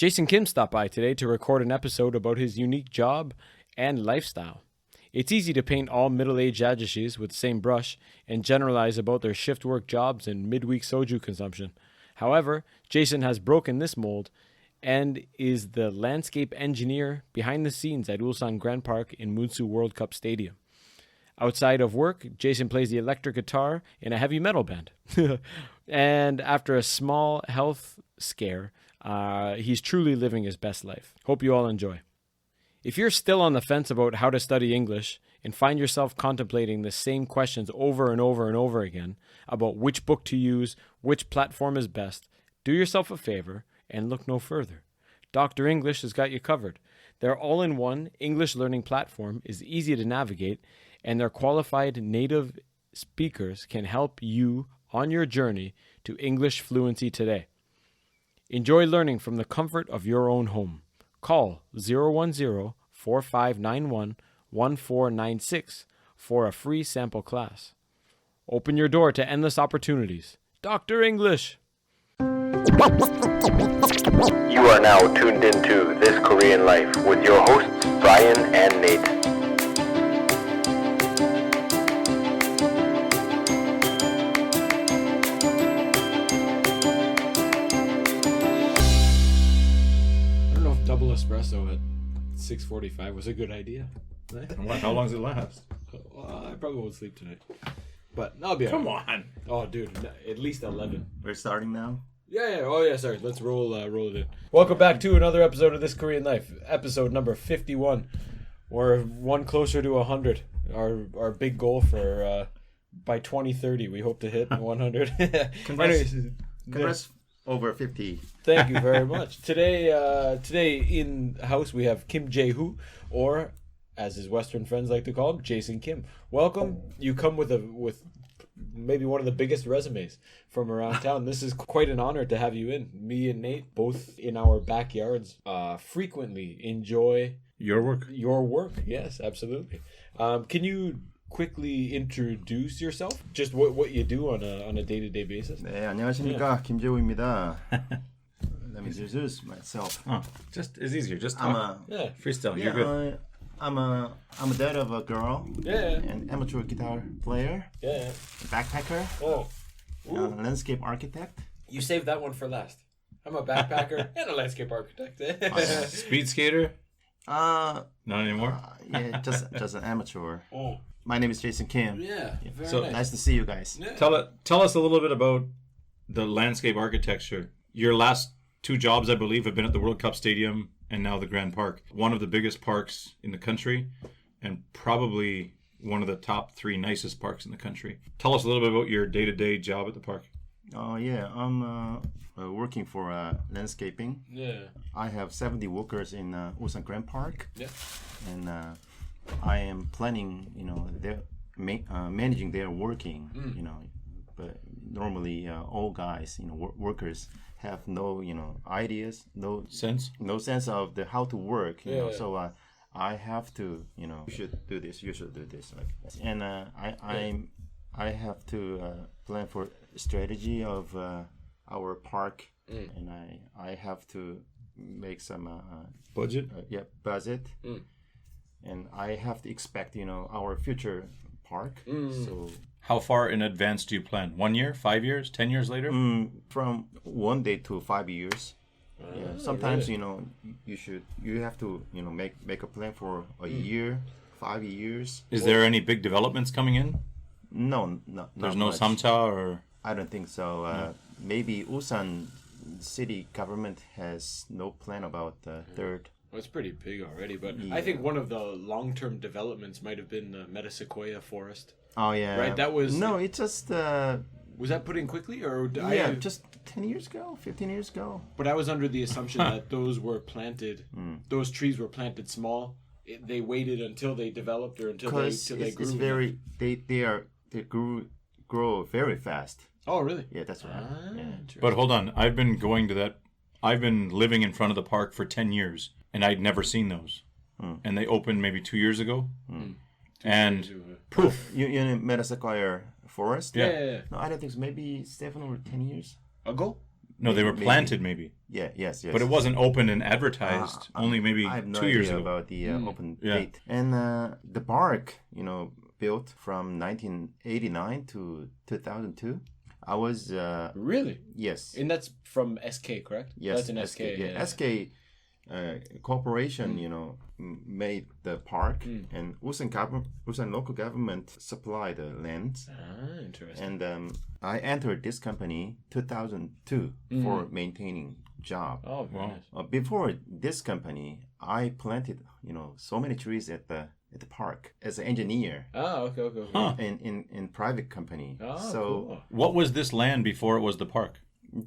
Jason Kim stopped by today to record an episode about his unique job and lifestyle. It's easy to paint all middle-aged ajaxis with the same brush and generalize about their shift work jobs and midweek soju consumption. However, Jason has broken this mold and is the landscape engineer behind the scenes at Ulsan Grand Park in Munsu World Cup Stadium. Outside of work, Jason plays the electric guitar in a heavy metal band. And after a small health scare, he's truly living his best life. Hope you all enjoy. If you're still on the fence about how to study English and find yourself contemplating the same questions over and over and over again about which book to use, which platform is best, do yourself a favor and look no further. Dr. English has got you covered. Their all-in-one English learning platform is easy to navigate, and their qualified native speakers can help you on your journey to English fluency today. Enjoy learning from the comfort of your own home. Call 010-4591-1496 for a free sample class. Open your door to endless opportunities. Dr. English! You are now tuned into This Korean Life with your hosts, Brian and Nate. Double espresso at 6:45 was a good idea. How long does it last? Well, I probably won't sleep tonight, but I'll be. Come on. Oh, dude, at least 11. We're starting now? Yeah. Oh, yeah. Sorry. Let's roll it in. Welcome back to another episode of This Korean Life, episode number 51. We're one closer to 100. Our big goal for by 2030, we hope to hit 100. Congrats. Over 50. Thank you very much. Today in the house we have Kim Jae-hoo, or as his Western friends like to call him, Jason Kim. Welcome. You come with maybe one of the biggest resumes from around town. This is quite an honor to have you in. Me and Nate, both in our backyards, frequently enjoy Your work? Your work, yes, absolutely. Can you quickly introduce yourself? Just what you do on a day-to-day basis. 네, 안녕하십니까. 김재우입니다. Let me introduce myself. Just it's easier. Just I'm talk. Freestyle. yeah, You're good. I'm a dad of a girl. Yeah. An amateur guitar player. Yeah. Backpacker. Oh. Landscape architect. You saved that one for last. I'm a backpacker and a landscape architect. Speed skater? Not anymore. Yeah, just an amateur. Oh. My name is Jason Kim. Yeah. Very So, Nice to see you guys. Yeah. Tell us a little bit about the landscape architecture. Your last two jobs, I believe, have been at the World Cup Stadium and now the Grand Park. One of the biggest parks in the country and probably one of the top 3 nicest parks in the country. Tell us a little bit about your day-to-day job at the park. Oh, yeah. I'm working for landscaping. Yeah. I have 70 workers in Ulsan Grand Park. Yeah. And I am planning, their managing their working, but normally all guys, workers have no, ideas, no Sense of how to work, Yeah. So I have to, you should do this, you should do this, and I have to plan for strategy of our park, and I have to make some budget. Budget. And I have to expect, our future park. So How far in advance do you plan? 1 year, 5 years, 10 years later? from 1 day to 5 years. Sometimes really? You have to make a plan for a year, 5 years. Is there any big developments coming in? No, There's not no much. Samta or I don't think so. Maybe Ulsan city government has no plan about the third. Well, it's pretty big already, but I think one of the long-term developments might have been the Metasequoia forest. Oh yeah, Right, that was- no. It's just Was that put in quickly, or just 10 years ago, 15 years ago. But I was under the assumption that those were planted. Those trees were planted small. They waited until they developed or until they grew. It's very they grow very fast. Oh, really? Yeah, that's right. Yeah. But hold on, I've been living in front of the park for 10 years, and I'd never seen those. And they opened maybe 2 years ago. And poof. You in Metasequoia forest? Yeah. No, I don't think so. Maybe 7 or 10 years Ago? No, they were Maybe. planted maybe. Yeah, yes. But it wasn't open and advertised only maybe I have no 2 years idea ago. about the open Yeah. date. And the park, built from 1989 to 2002. I was Really? yes. And that's from SK, correct? Yes, That's an SK. Yeah, SK Corporation, made the park, and Ulsan local government supplied the land. Ah, interesting. And I entered this company 2002 for maintaining job. Oh, very nice. Before this company, I planted, so many trees at the park as an engineer Oh, okay. Huh. in private company. Oh, So cool. What was this land before it was the park?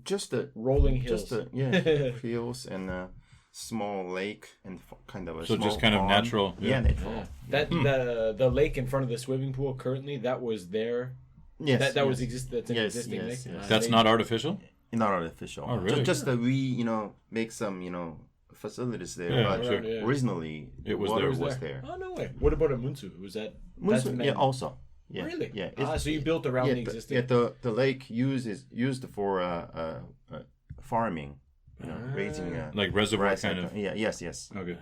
just the Rolling hills. Just hills and a small lake and kind of a So small just kind of pond. natural, yeah. Yeah, natural. That the lake in front of the swimming pool currently, that was there. Yes, That was yes. that's an Yes, existing yes, lake. yes. That's not artificial? Not artificial. Oh, really? Just that we, make some, facilities there. Yeah, but sure. Yeah. originally, It was water there. was there. Oh no way! What about a Munsu? Was that? that's Musu, man- yeah, also. Yeah, Really? Yeah. So you built around yeah, the existing. the lake used for farming, raising Like reservoir rice. kind of. Yeah. Yes. Okay.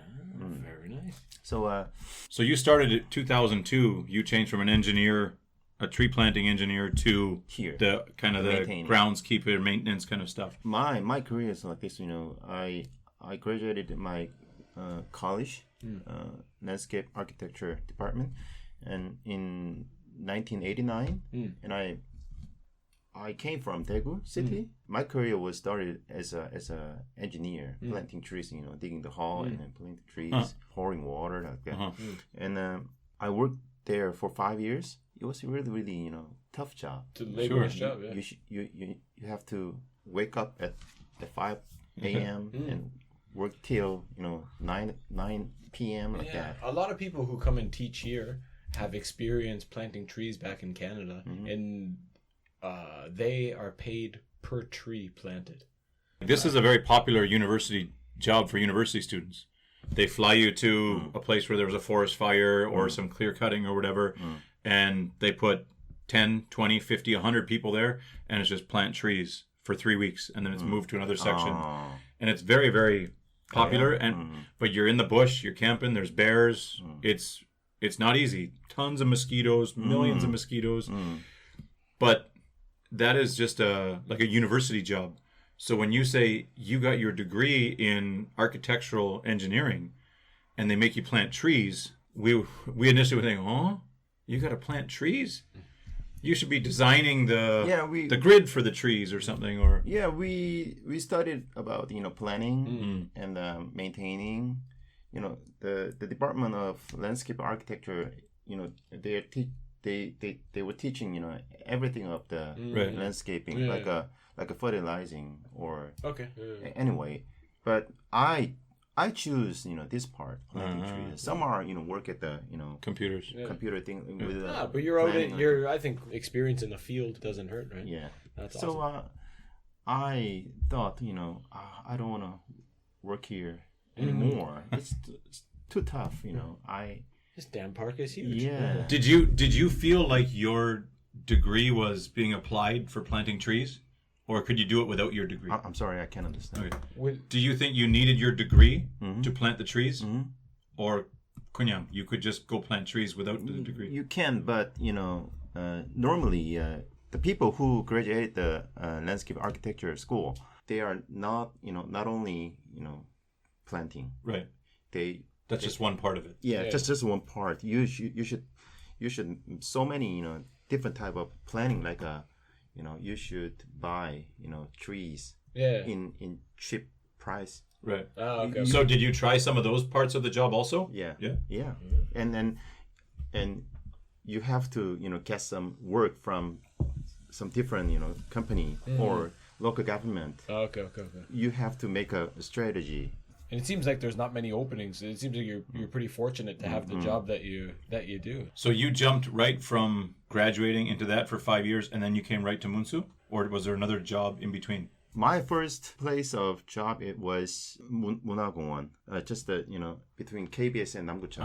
Very nice. So So you started at 2002. You changed from an engineer, a tree planting engineer, to Here. the kind of the Maintaining. groundskeeper, maintenance kind of stuff. my career is like this. I graduated in my college, landscape architecture department, and in 1989, and I came from Daegu city. My career was started as a engineer, planting trees, digging the hole and then planting trees, pouring water like that. And I worked there for 5 years. It was really, really, tough job. To laborious Sure. job, yeah. You have to wake up at 5 a.m. and work till 9 p.m. like Yeah, that. a lot of people who come and teach here have experience planting trees back in Canada, and they are paid per tree planted. This is a very popular university job for university students. They fly you to a place where there was a forest fire or some clear cutting or whatever, and they put 10, 20, 50, 100 people there, and it's just plant trees for 3 weeks, and then it's moved to another section. Oh. And it's very, very popular. But you're in the bush, you're camping, there's bears. It's not easy. Tons of mosquitoes, millions of mosquitoes. But that is just like a university job. So when you say you got your degree in architectural engineering and they make you plant trees, we initially were thinking, oh, you got to plant trees? You should be designing the grid for the trees or something. Or Yeah, we studied about planning and maintaining. The Department of Landscape Architecture. They were teaching everything of the Right. landscaping, Yeah. like a fertilizing or Okay. anyway. But I choose this part, planting trees. Some are work at the computers. computer thing with But you're out. planning, I think experience in the field doesn't hurt, right? yeah. That's So awesome. I thought, I don't want to work here anymore. It's too tough, This damn park is huge. Yeah. Did you feel like your degree was being applied for planting trees, or could you do it without your degree? I'm sorry, I can't understand. Okay. Do you think you needed your degree to plant the trees, or kunyang, you could just go plant trees without the degree? You can, but normally the people who graduate the landscape architecture school, they are not not only planting. Right. That's just one part of it. Yeah, just one part. You should so many different type of planning, like you should buy trees Yeah. in cheap price. Right. Oh, okay. So did you try some of those parts of the job also? Yeah. Yeah. And you have to get some work from some different company or local government. Okay. You have to make a strategy. And it seems like there's not many openings. It seems like you're pretty fortunate to have the job that you do. So you jumped right from graduating into that for 5 years, and then you came right to Munsu, or was there another job in between? My first place of job, it was 문화공원, just between KBS and Namgucheon.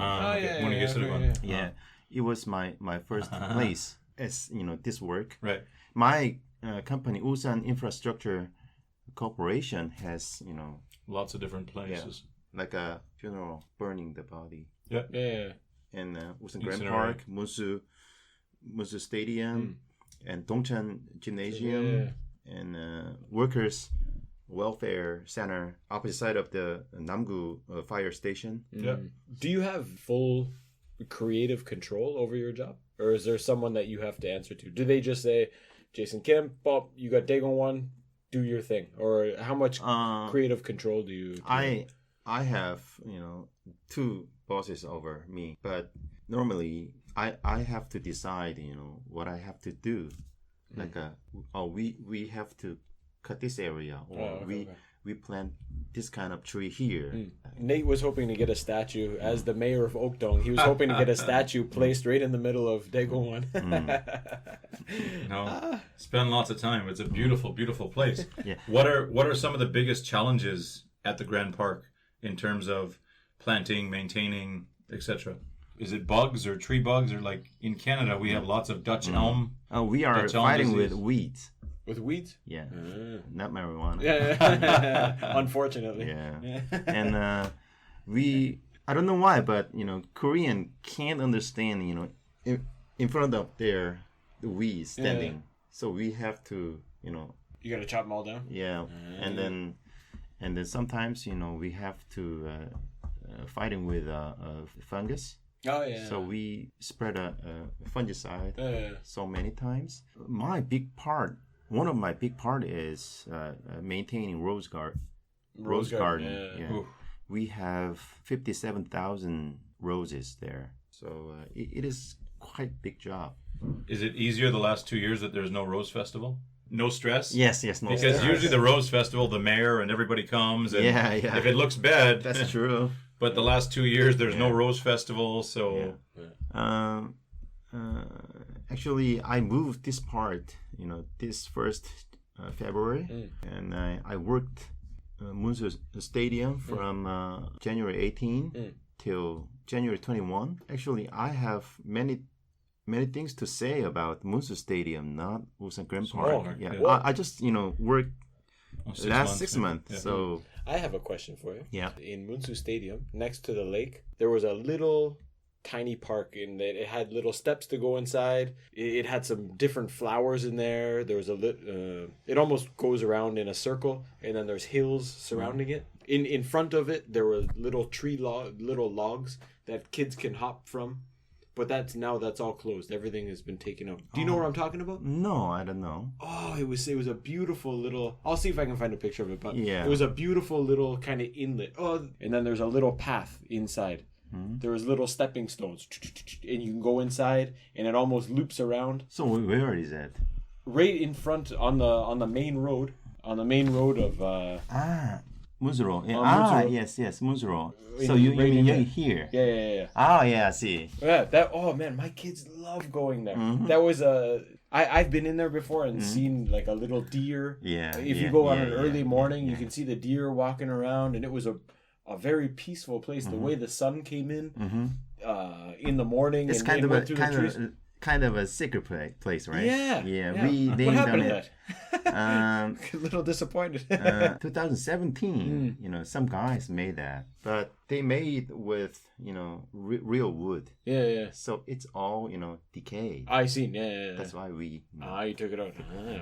Yeah, it was my first place as this work. Right. My company Ulsan Infrastructure corporation has, Lots of different places. like a funeral, burning the body. Yeah. Yeah. And Usan Grand Incinerate. Park, Musu Stadium, and Dongchan Gymnasium, and Workers Welfare Center, opposite side of the Namgu fire station. Yeah. Do you have full creative control over your job? Or is there someone that you have to answer to? Do they just say, Jason Kim, Bob, you got Dagon 1, do your thing? Or how much creative control do you I have, two bosses over me, but normally I have to decide, what I have to do. Like, we have to cut this area, or we plant this kind of tree here. Nate was hoping to get a statue as the mayor of Oakdong. He was hoping to get a statue placed right in the middle of Dagon 1. Spend lots of time. It's a beautiful, beautiful place. Yeah. What are some of the biggest challenges at the Grand Park in terms of planting, maintaining, etc.? Is it bugs or tree bugs, or like in Canada we have lots of Dutch elm? We are Dutch elm fighting disease. with weeds. With weeds? Yeah, not marijuana. Yeah. Unfortunately. Yeah, and I don't know why, but Korean can't understand. In front of the weeds standing, so we have to You gotta chop them all down? Yeah, and then sometimes we have to fighting with fungus. Oh yeah. So we spread a fungicide Yeah. so many times. One of my big part is maintaining rose garden. Yeah. Ooh. We have 57,000 roses there, so it is quite big job. Is it easier the last 2 years that there's no Rose Festival? No stress? Yes, no Because stress. usually the Rose Festival, the mayor and everybody comes, and Yeah. if it looks bad, That's true. But the last 2 years, there's no Rose Festival, so Actually, I moved this part, this first February, and I worked Munsu Stadium from January 18 till January 21. Actually, I have many things to say about Munsu Stadium, not Ulsan Grand Park. Yeah. I just worked last 6 months, yeah. so. I have a question for you. Yeah. In Munsu Stadium, next to the lake, there was a little tiny park in that it had little steps to go inside. It had some different flowers in there. There was it almost goes around in a circle, and then there's hills surrounding it. In front of it, there were little little logs that kids can hop from. But that's all closed. Everything has been taken out. Do you know what I'm talking about? No, I don't know. Oh, it was a beautiful little. I'll see if I can find a picture of it. But Yeah. it was a beautiful little kind of inlet. Oh, and then there's a little path inside. There was little stepping stones, and you can go inside, and it almost loops around. So where is it? Right in front on the main road. On the main road of. Musuro. Yeah. Musuro. Yes, Musuro. In- So you right in mean there. here? Yeah. Oh, yeah, I see. Yeah, oh man, my kids love going there. That was I've been in there before and seen like a little deer. Yeah. If you yeah, go on yeah, an early yeah, morning, yeah. you can see the deer walking around, and it was a very peaceful place. The way the sun came in in the morning, It's and kind it of went through the trees. kind of a secret place, right? Yeah. Yeah. What They happened done to it. that? A little disappointed. 2017. Some guys made that, but they made with real wood. Yeah. So it's all decayed. I seen. Yeah. That's why we. You took it out.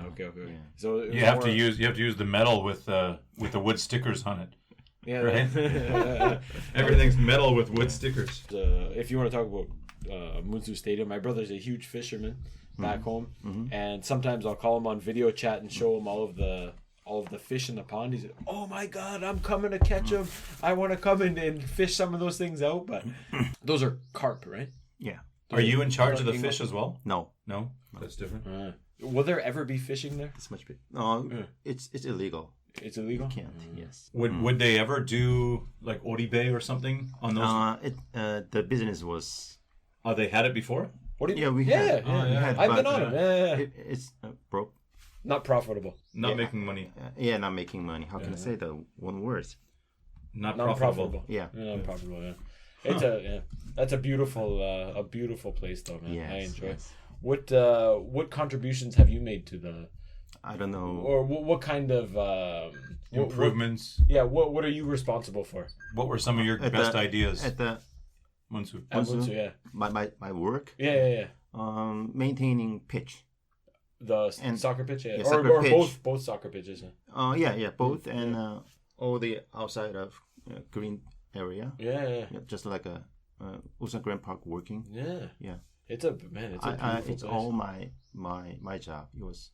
Okay. Yeah. So it was you have to more- use the metal with the wood stickers on it. Yeah. Right? Everything's metal with wood stickers. If you want to talk about Munsu Stadium, my brother's a huge fisherman back home, and sometimes I'll call him on video chat and show him all of the fish in the pond. He's like, "Oh my god, I'm coming to catch them! I want to come in and fish some of those things out." But those are carp, right? Yeah. Are you in charge of the fish as well? No. No, that's different. Will there ever be fishing there? It's much big. No, it's illegal. It's illegal. Can't. Yes. Would they ever do like Oribe or something on those? The business was. Oh, they had it before? What do you? Yeah, we yeah, had. yeah. We had, I've been but, on it. Yeah. It's broke. Not profitable. Not making money. Not making money. How can I say the one word? Not Not profitable. Yeah. Not profitable. Yeah. It's that's a beautiful place though, man. Yes, I enjoy it. yes. What contributions have you made to I don't know. Or what kind of Improvements. What are you responsible for? What were some of your best ideas? At the Munsu. At Munsu, yeah. My work. Yeah. Maintaining pitch. The And- soccer pitch, yeah. yeah, or soccer pitch. both soccer pitches. Yeah, both, and all the outside of green area. Yeah. Yeah, just like a Ulsan Grand Park working. Yeah. Yeah. It's a beautiful It's place. all my job. It was,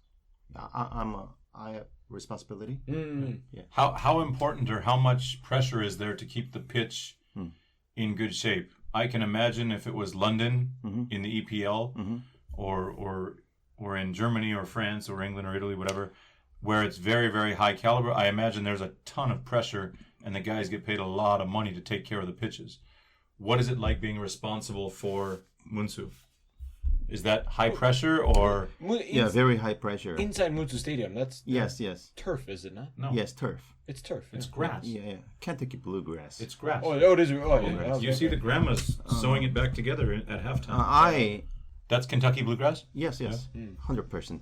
I have responsibility. How important or how much pressure is there to keep the pitch in good shape? I can imagine if it was London in the EPL or in Germany or France or England or Italy, whatever, where it's very, very high caliber. I imagine there's a ton of pressure and the guys get paid a lot of money to take care of the pitches. What is it like being responsible for Munsu? Is that high pressure or? Yeah, very high pressure. Inside Munsu Stadium, that's Yes. turf, is it not? No. Yes, turf. It's turf. It's grass. Yeah. Kentucky bluegrass. It's grass. Oh, it is. Oh, yeah. You see the grandmas sewing it back together at halftime. That's Kentucky bluegrass? Yes, 100%.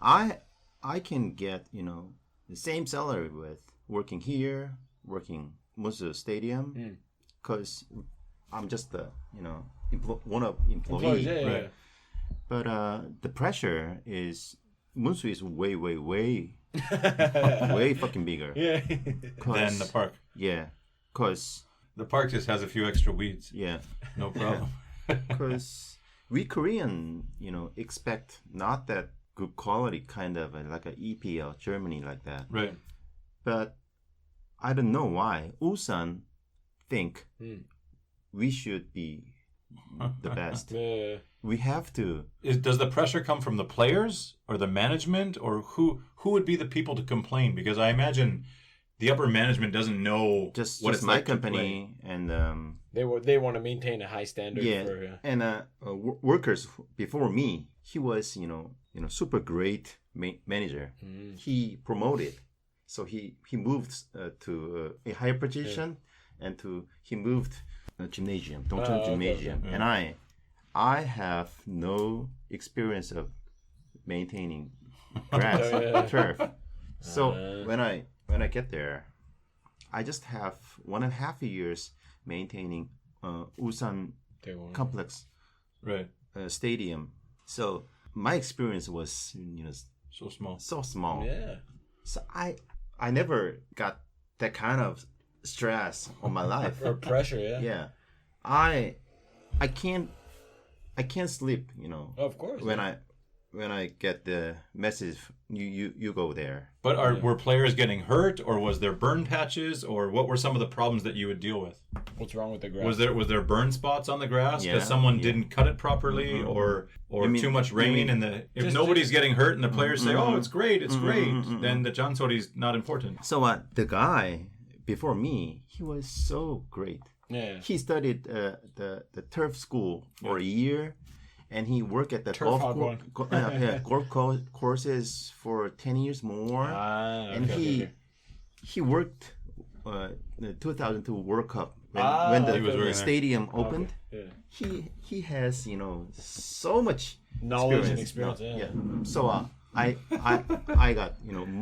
I can get the same salary with working here, working Musu Stadium, because I'm just the one of employee. Yeah. Right. But the pressure is Musu is way way fucking bigger. Yeah. Than the park. Yeah, cause The park just has a few extra weeds. yeah, No problem. because we Korean expect not that good quality kind of like a EPL Germany like that. Right. But I don't know why Ulsan think we should be the best. We have to. Does the pressure come from the players or the management, or who would be the people to complain? Because I imagine the upper management doesn't know Just what it's my like to play. company and They want to maintain a high standard. yeah, and workers before me. He was super great manager. He promoted, so he moved to a higher position, and he moved gymnasium, Dongcheon Gymnasium, okay. and I have no experience of maintaining grass turf. So when I get there, I just have 1.5 years maintaining Ulsan complex Right. stadium. So my experience was So small. so small. Yeah. So I never got that kind of stress on my life. Or pressure, yeah. Yeah, I can't sleep. Of course. When I get the message, you go there. But were players getting hurt, or was there burn patches, or what were some of the problems that you would deal with? What's wrong with the grass? Was there burn spots on the grass because Yeah, someone yeah. didn't cut it properly, or You mean- too much you rain, mean- and if nobody's getting hurt and the players say, "Oh, it's great, then the Jansori's not important. So the guy before me, he was so great. Yeah. He studied the turf school for a year, and he worked at the Turf golf courses for 10 years more. And he worked the 2002 World Cup when He was the working there. stadium opened. Yeah. He has so much Knowledge and experience. Yeah. So I got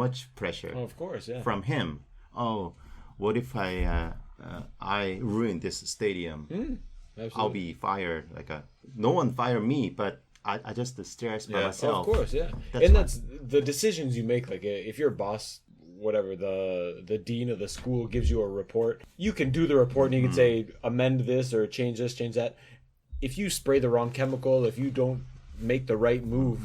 much pressure Oh, of course, yeah. from him. Oh, what if I ruin this stadium? Absolutely. I'll be fired. No one fire me, but I just stress by Yeah. myself. Of course, yeah. That's And why. that's the decisions you make. Like if your boss, whatever, the dean of the school gives you a report, you can do the report and you can say amend this or change this, change that. If you spray the wrong chemical, if you don't make the right move,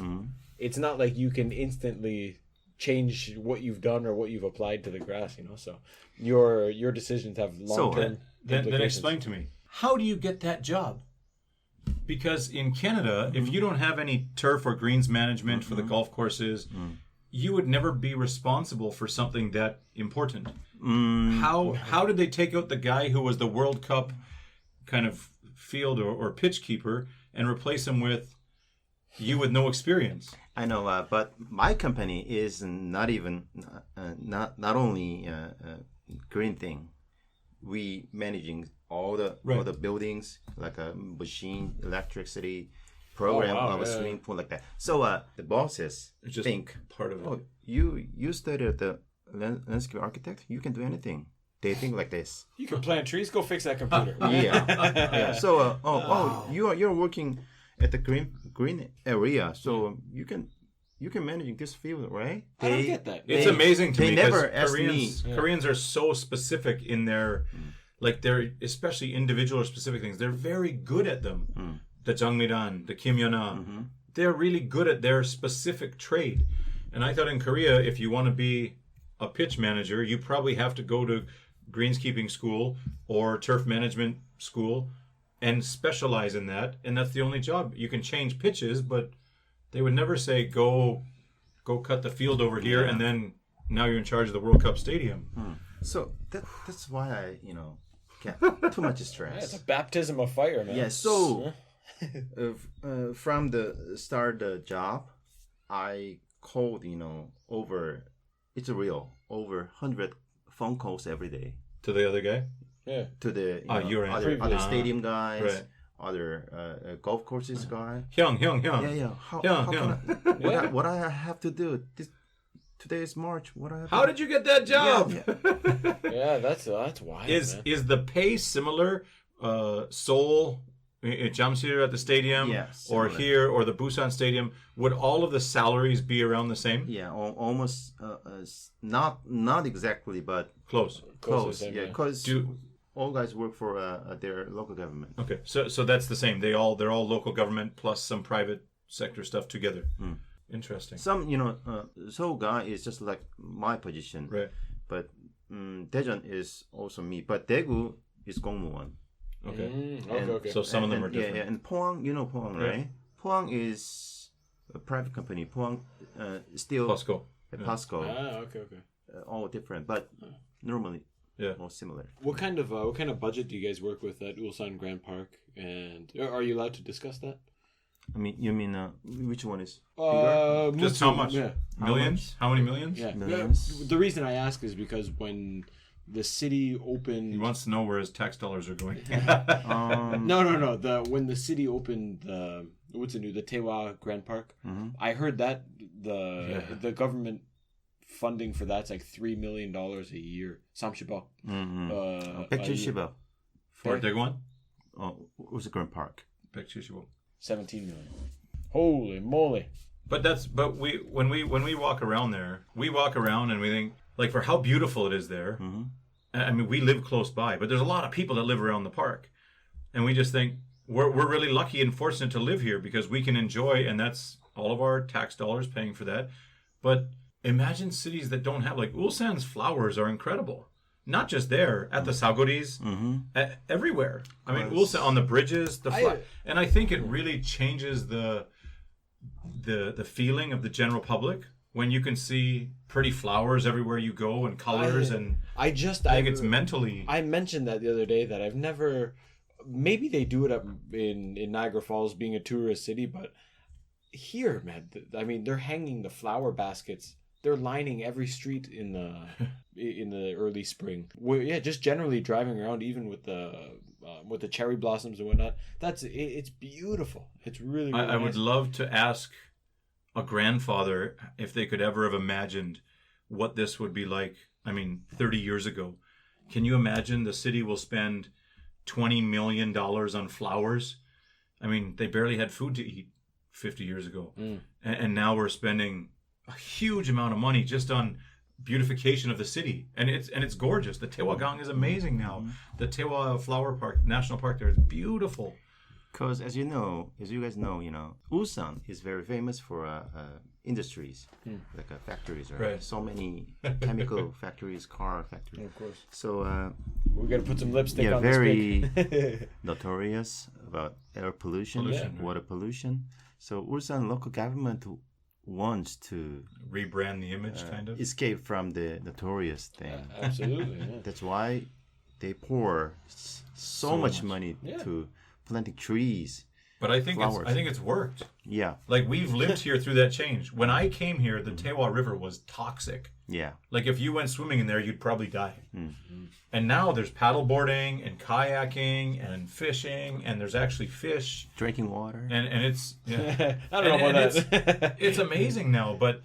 it's not like you can instantly change what you've done or what you've applied to the grass. So your decisions have long term. Then explain to me, how do you get that job? Because in Canada, if you don't have any turf or greens management for the golf courses, you would never be responsible for something that important. How did they take out the guy who was the World Cup kind of field or pitch keeper and replace him with you with no experience? I know, but my company is not even not only green thing. We managing all the buildings like a machine, electricity, program wow, of a yeah. swimming pool like that. So the bosses It's just think, part of it. oh, you studied the landscape architect, you can do anything. They think like this. You can plant trees. Go fix that computer. Yeah. So you're working at the green area, so you can manage this field, right? I don't get that. It's amazing to they me never because asked Koreans, me. Koreans are so specific in their, like they're especially individual or specific things. They're very good at them. The Jangmiran, the Kim Yona, they're really good at their specific trade. And I thought in Korea, if you want to be a pitch manager, you probably have to go to greenskeeping school or turf management school and specialize in that. And that's the only job. You can change pitches, but they would never say, go cut the field over here, and then now you're in charge of the World Cup Stadium. So that's why I get too much stress. It's a baptism of fire, man. Yeah. So from the start the job, I called over. It's real over 100 phone calls every day To the other guy? Yeah. to the you're in. other stadium guys, Right. other golf courses guy. Hyung. Yeah. How can I, what I have to do? Today is March. What I have How to did you get that job? Yeah, that's wild. Is man. the pay similar? Seoul, Jamsil at the stadium, Yeah, or similar. here, or the Busan Stadium. Would all of the salaries be around the same? Yeah, almost not exactly, but Close. close. same, Yeah, yeah. because Do- all guys work for their local government. Okay, so that's the same. They're all local government plus some private sector stuff together. Interesting. Some Seoul guy is just like my position, Right. but Daejeon is also me. But Daegu is 공무원. Okay. Okay. So some of them are different. Yeah, and Pohang, Pohang, right? Pohang is a private company. Pohang still Plasco. Pasco, Okay. all different, but normally Yeah. more similar. What kind of budget do you guys work with at Ulsan Grand Park? And are you allowed to discuss that? I mean, you mean which one is Just how much? Yeah. Millions? How many millions? Yeah. Millions? The reason I ask is because when the city opened. He wants to know where his tax dollars are going. No. When the city opened the Taewa Grand Park, I heard that the government funding for that's like $3 million a year. 30억. 170억 For Daeguan? was Grand Park. 170억. 17 million. Holy moly! But when we walk around there, we walk around and we think, like, for how beautiful it is there. I mean, we live close by, but there's a lot of people that live around the park, and we just think we're really lucky and fortunate to live here because we can enjoy, and that's all of our tax dollars paying for that. But imagine cities that don't have, like, Ulsan's flowers are incredible. Not just there, at the Sagoris, everywhere. I mean, Ulsan on the bridges, and I think it really changes the feeling of the general public when you can see pretty flowers everywhere you go and colors, and I think it's mentally. I mentioned that the other day that I've never. Maybe they do it up in Niagara Falls, being a tourist city, but here, man, I mean, they're hanging the flower baskets. They're lining every street in the early spring. Just generally driving around, even with the cherry blossoms and whatnot. It's beautiful. It's really. I nice. would love to ask a grandfather if they could ever have imagined what this would be like. I mean, 30 years ago. Can you imagine the city will spend $20 million on flowers? I mean, they barely had food to eat 50 years ago, and now we're spending a huge amount of money just on beautification of the city, and it's gorgeous. The Taewagang is amazing now. The Taewa Flower Park, National Park, there is beautiful. Because as you guys know, Ulsan is very famous for industries, like factories, right? So many chemical factories, car factories. Of course. So We gotta put some lipstick on very this pig. notorious about air pollution, Pollution, water pollution. So Ulsan local government wants to Rebrand the image, kind of. escape from the notorious thing. Absolutely. Yeah. That's why they pour so much money to planting trees But I think flowers. I think it's worked. Yeah, Like we've lived here through that change. When I came here, the Tewa River was toxic. yeah. Like if you went swimming in there, you'd probably die. And now there's paddleboarding and kayaking and fishing, and there's actually fish, Drinking water. and it's yeah. I don't know about that. It's amazing now. But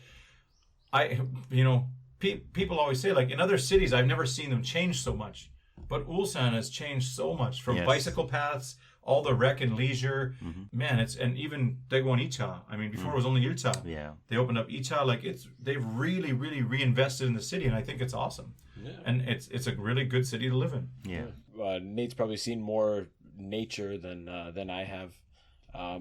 people always say like in other cities, I've never seen them change so much. But Ulsan has changed so much from Yes. bicycle paths, all the rec and leisure. Man, and even Daewon Icha. I mean, before it was only Ilcha. Yeah. They opened up Icha. Like they've really, really reinvested in the city, and I think it's awesome. Yeah. And it's a really good city to live in. Yeah. Nate's probably seen more nature than I have.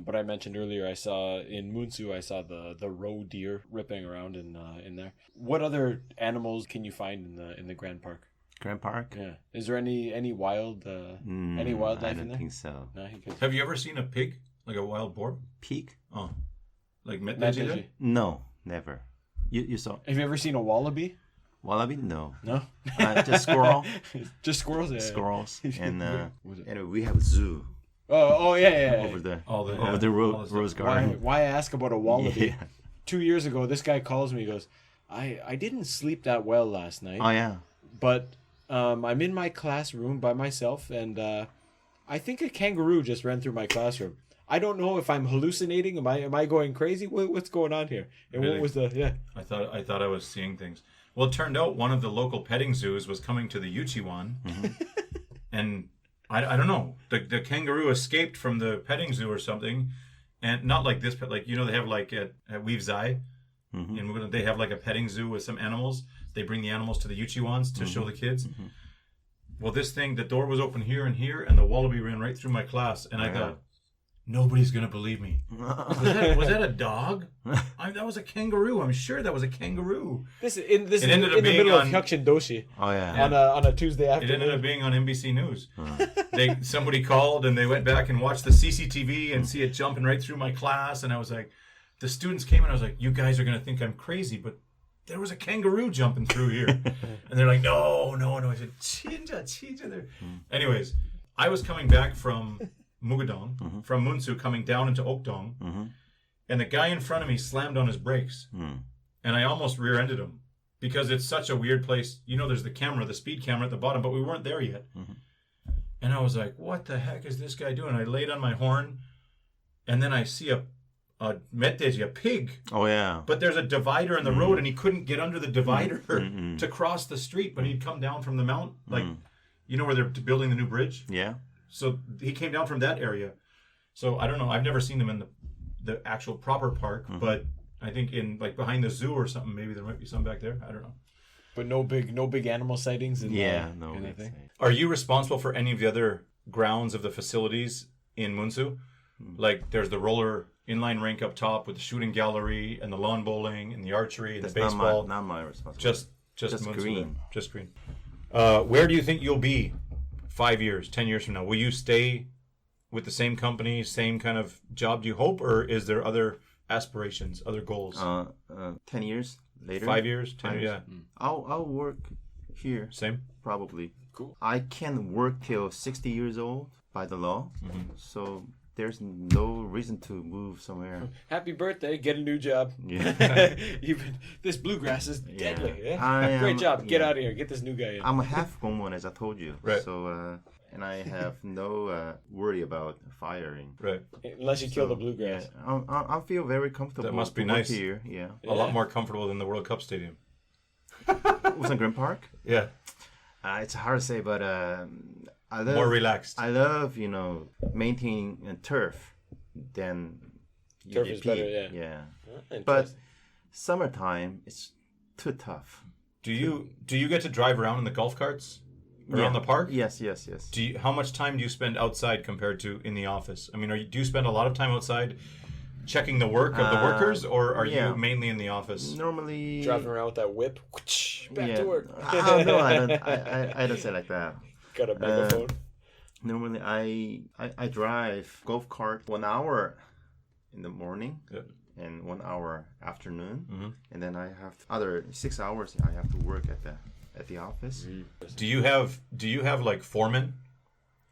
But I mentioned earlier, I saw in Munsu, I saw the roe deer ripping around in there. What other animals can you find in the Grand Park? Grand Park. Yeah, is there any wild any wildlife I in don't there? think so. No, he could. Have you ever seen a pig, like a wild boar? Peak? Oh, like Matt, Met did you? No, never. You saw Have you ever seen a wallaby? wallaby? No. No, Just squirrel. just squirrels. Yeah. Squirrels. And Was it? anyway, we have a zoo Oh yeah. over there. All the Over the all the stuff. rose Why garden. why ask about a wallaby? Yeah. 2 years ago, this guy calls me. He goes, I didn't sleep that well last night, Oh yeah. but I'm in my classroom by myself, and I think a kangaroo just ran through my classroom. I don't know if I'm hallucinating. Am I going crazy? What's going on here? And Really? what was the I thought I was seeing things. Well, it turned out one of the local petting zoos was coming to the Yuchiwan, and I don't know. The kangaroo escaped from the petting zoo or something, and not like this, but like they have like at Weavesai, and they have like a petting zoo with some animals. They bring the animals to the Yuchiwans to show the kids. Well, the door was open here and here, and the wallaby ran right through my class, and I thought, nobody's gonna believe me. Was that a dog? That was a kangaroo. I'm sure that was a kangaroo. this is ended up in the being middle on- of Hyakushin Doshi Oh yeah. on a Tuesday It afternoon. ended up being on NBC News. Somebody called and they went back and watched the CCTV and see it jumping right through my class, and I was like, the students came and I was like, you guys are gonna think I'm crazy, but there was a kangaroo jumping through here, and they're like, no. I said, chinja there. Anyways, I was coming back from Mugadong, from Munsu, coming down into Okdong, and the guy in front of me slammed on his brakes, and I almost rear-ended him because it's such a weird place. There's the speed camera at the bottom, but we weren't there yet. And I was like, what the heck is this guy doing? I laid on my horn, and then I see a metteji, a pig. Oh yeah. But there's a divider in the road, and he couldn't get under the divider to cross the street, but he'd come down from the mount, like, where they're building the new bridge? Yeah. So he came down from that area. So I don't know. I've never seen them in the actual proper park, but I think in like behind the zoo or something, maybe there might be some back there. I don't know. But no big animal sightings. Yeah. No. in that it's- thing? Are you responsible for any of the other grounds of the facilities in Munsu? Like there's the roller inline rink up top with the shooting gallery and the lawn bowling and the archery and That's the baseball. not my responsibility. Just Just Munsu green. there. Just green. Where do you think you'll be 5 years, 10 years from now? Will you stay with the same company, same kind of job, do you hope, or is there other aspirations, other goals? 10 years later. 5 years, 10 5 years, years. I'll work here same. probably. Cool. I can work till 60 years old by the law, so there's no reason to move somewhere. Happy birthday! Get a new job. Yeah. This bluegrass is deadly. Yeah. I Great am- job. Get yeah. out of here. Get this new guy in. I'm a half Gongwon, as I told you. Right. So, and I have no worry about firing. Right. Unless you kill the Yeah, bluegrass. I feel very comfortable. That must be to work nice. here. Yeah. A lot more comfortable than the World Cup Stadium. Was in Grand Park. Yeah. It's hard to say, but I love More relaxed. I love maintaining turf than Turf is UDP. better, yeah. Yeah. Interesting. But summertime it's too tough. Do you get to drive around in the golf carts around the park? Yes. How much time do you spend outside compared to in the office? I mean, do you spend a lot of time outside checking the work of the workers, or are yeah. you mainly in the office? Normally driving around with that whip, back to work. Oh, no, I don't. I don't say like that. Got a megaphone. Normally, I drive golf cart 1 hour in the morning Yeah. and 1 hour afternoon, and then I have other 6 hours. I have to work at the office. Do you have like foremen?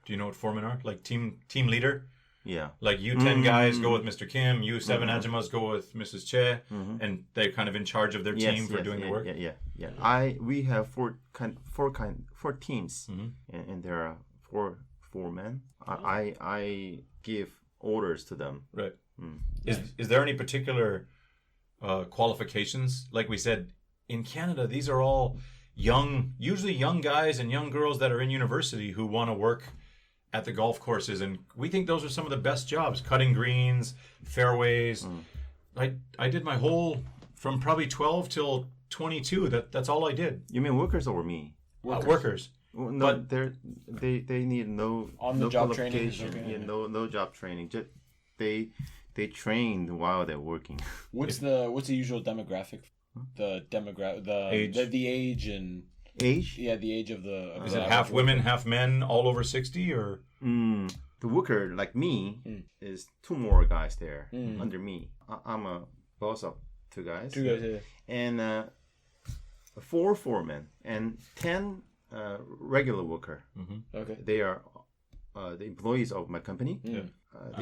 Do you know what foremen are? Like team leader? Yeah. Like you 10 guys go with Mr. Kim, you 7 Ajamas go with Mrs. Che, and they're kind of in charge of their team for doing the work. We have four teams, and there are four men. I give orders to them. Right. Is there any particular qualifications? Like we said, in Canada, these are all usually young guys and young girls that are in university who want to work at the golf courses, and we think those are some of the best jobs: cutting greens, fairways. I did my whole from probably 12 till 22. That's all I did. You mean workers or me? Workers. Well, no, But- they need no On-the-job training is qualification. okay. Yeah, no job training. Just they train while they're working. What's the usual demographic? Age. The age and Age? the age of the. Is it half women, half men, all over 60, or? The worker like me is 2 more guys there under me. I'm a boss of 2 guys. 2 guys, yeah. And 4 foremen and 10 regular worker. Okay. They are the employees of my company. The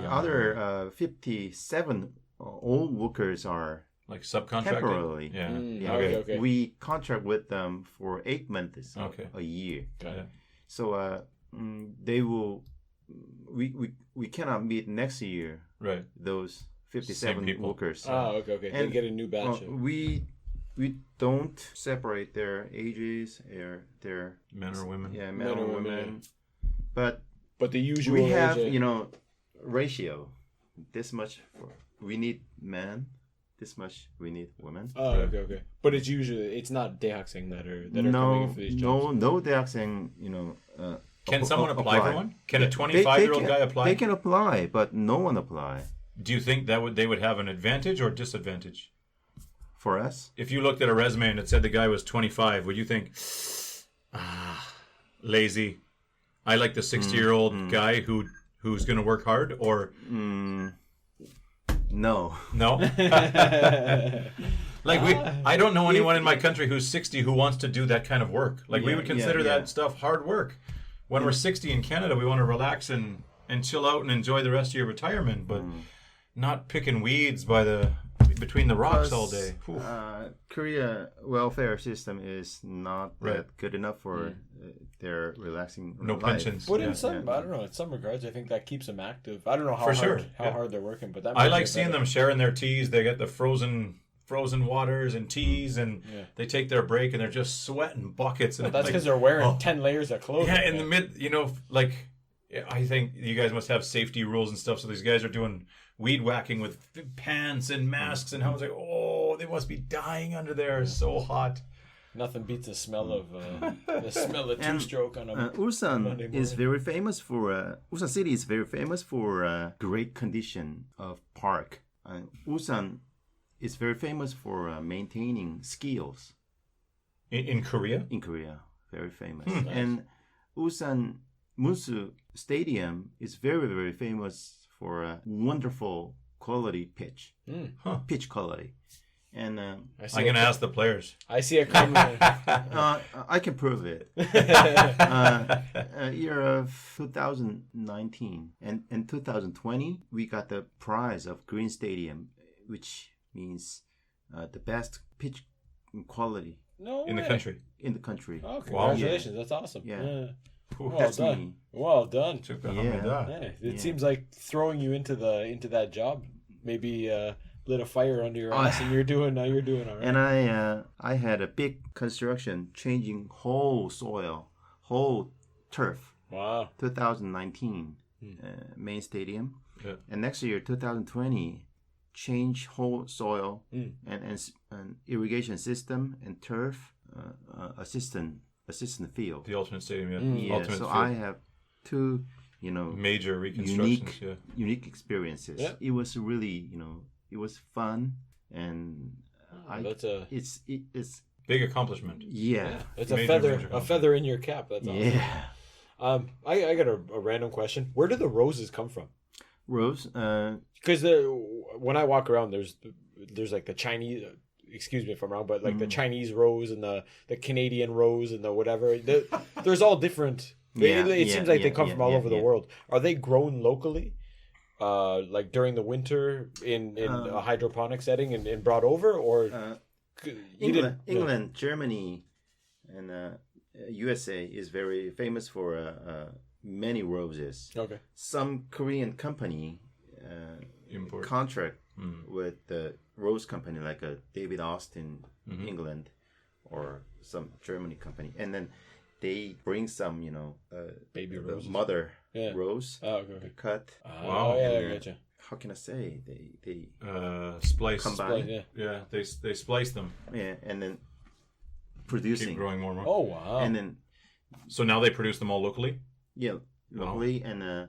Ah. other 57 all workers are Like subcontracted? temporarily. Yeah. Yeah. Okay. We contract with them for 8 months a year. Got it. So they will. We cannot meet next year Right. those 57 people. workers. Okay. They And, get a new batch. we don't separate their ages, their Men or women? men or women, but But the usual. we have age, ratio. This much we need men. This much we need women. Oh, okay. But it's not Daehakseng that are coming in for these jobs. No Daehakseng, Can someone apply for one? Can a They 25-year-old guy apply? They can apply, but no one apply Do you think they would have an advantage or disadvantage? for us. If you looked at a resume and it said the guy was 25, would you think, lazy? I like the 60-year-old guy who's going to work hard, or No. no? Like I don't know anyone in my country who's 60 who wants to do that kind of work. Like we would consider that stuff hard work. When we're 60 in Canada, we want to relax and chill out and enjoy the rest of your retirement, but not picking weeds between the rocks all day. Korea welfare system is not that good enough for their relaxing No life. pensions. But Yeah. in some, I don't know. In some regards, I think that keeps them active. I don't know how For hard sure. hard they're working, but that I might like get seeing better. them sharing their teas. They get the frozen waters and teas, and they take their break and they're just sweating buckets. And But that's like, because they're wearing 10 layers of clothing. yeah, in the mid, like I think you guys must have safety rules and stuff. So these guys are doing weed whacking with pants and masks, and I was like, oh, they must be dying under there. It's so hot. Nothing beats the smell of two-stroke on a Ulsan Monday is morning. very famous for Ulsan City is very famous for great condition of park. Ulsan is very famous for maintaining skills In Korea? in Korea. Very famous. And Ulsan Munsu Stadium is very, very famous for a wonderful quality pitch. Pitch quality. And I'm going to ask the players. I see a comment. I can prove it. Year of 2019 and in 2020, we got the prize of Green Stadium, which means the best pitch quality No In the way. country. in the country. Oh, congratulations. That's awesome. Yeah. Well That's done. me. Well done. Yeah. Yeah, it seems like throwing you into that job. Maybe lit a fire under your ass, and you're doing all right. And I had a big construction changing whole soil, whole turf. Wow. 2019 main stadium, Yeah. and next year 2020 change whole soil and irrigation system and turf assistant field. The alternate stadium, yeah. Yeah, Alternate so field. I have two Major reconstructions, unique experiences. Yeah. It was really it was fun, and it's Big accomplishment. yeah. It's Major a feather in your cap. That's awesome. Yeah. I got a random question. Where do the roses come from? Rose, Because when I walk around, there's like the Chinese. Excuse me if I'm wrong, but like the Chinese rose and the Canadian rose and the whatever. There's all different. Yeah, it seems like they come from all over the yeah. world. Are they grown locally, like during the winter in a hydroponic setting and brought over, or England, Germany, and USA is very famous for many roses. Okay. Some Korean company Import. contract with the rose company, like a David Austin, England, or some Germany company, and then they bring some, Baby the roses. mother Yeah. rose. Oh, okay. They cut. Oh, yeah, I gotcha. How can I say they Splice. combine? Yeah. Yeah, they splice them. Yeah, and then Keep producing. growing more and more. Oh, wow. And then So now they produce them all locally? locally, and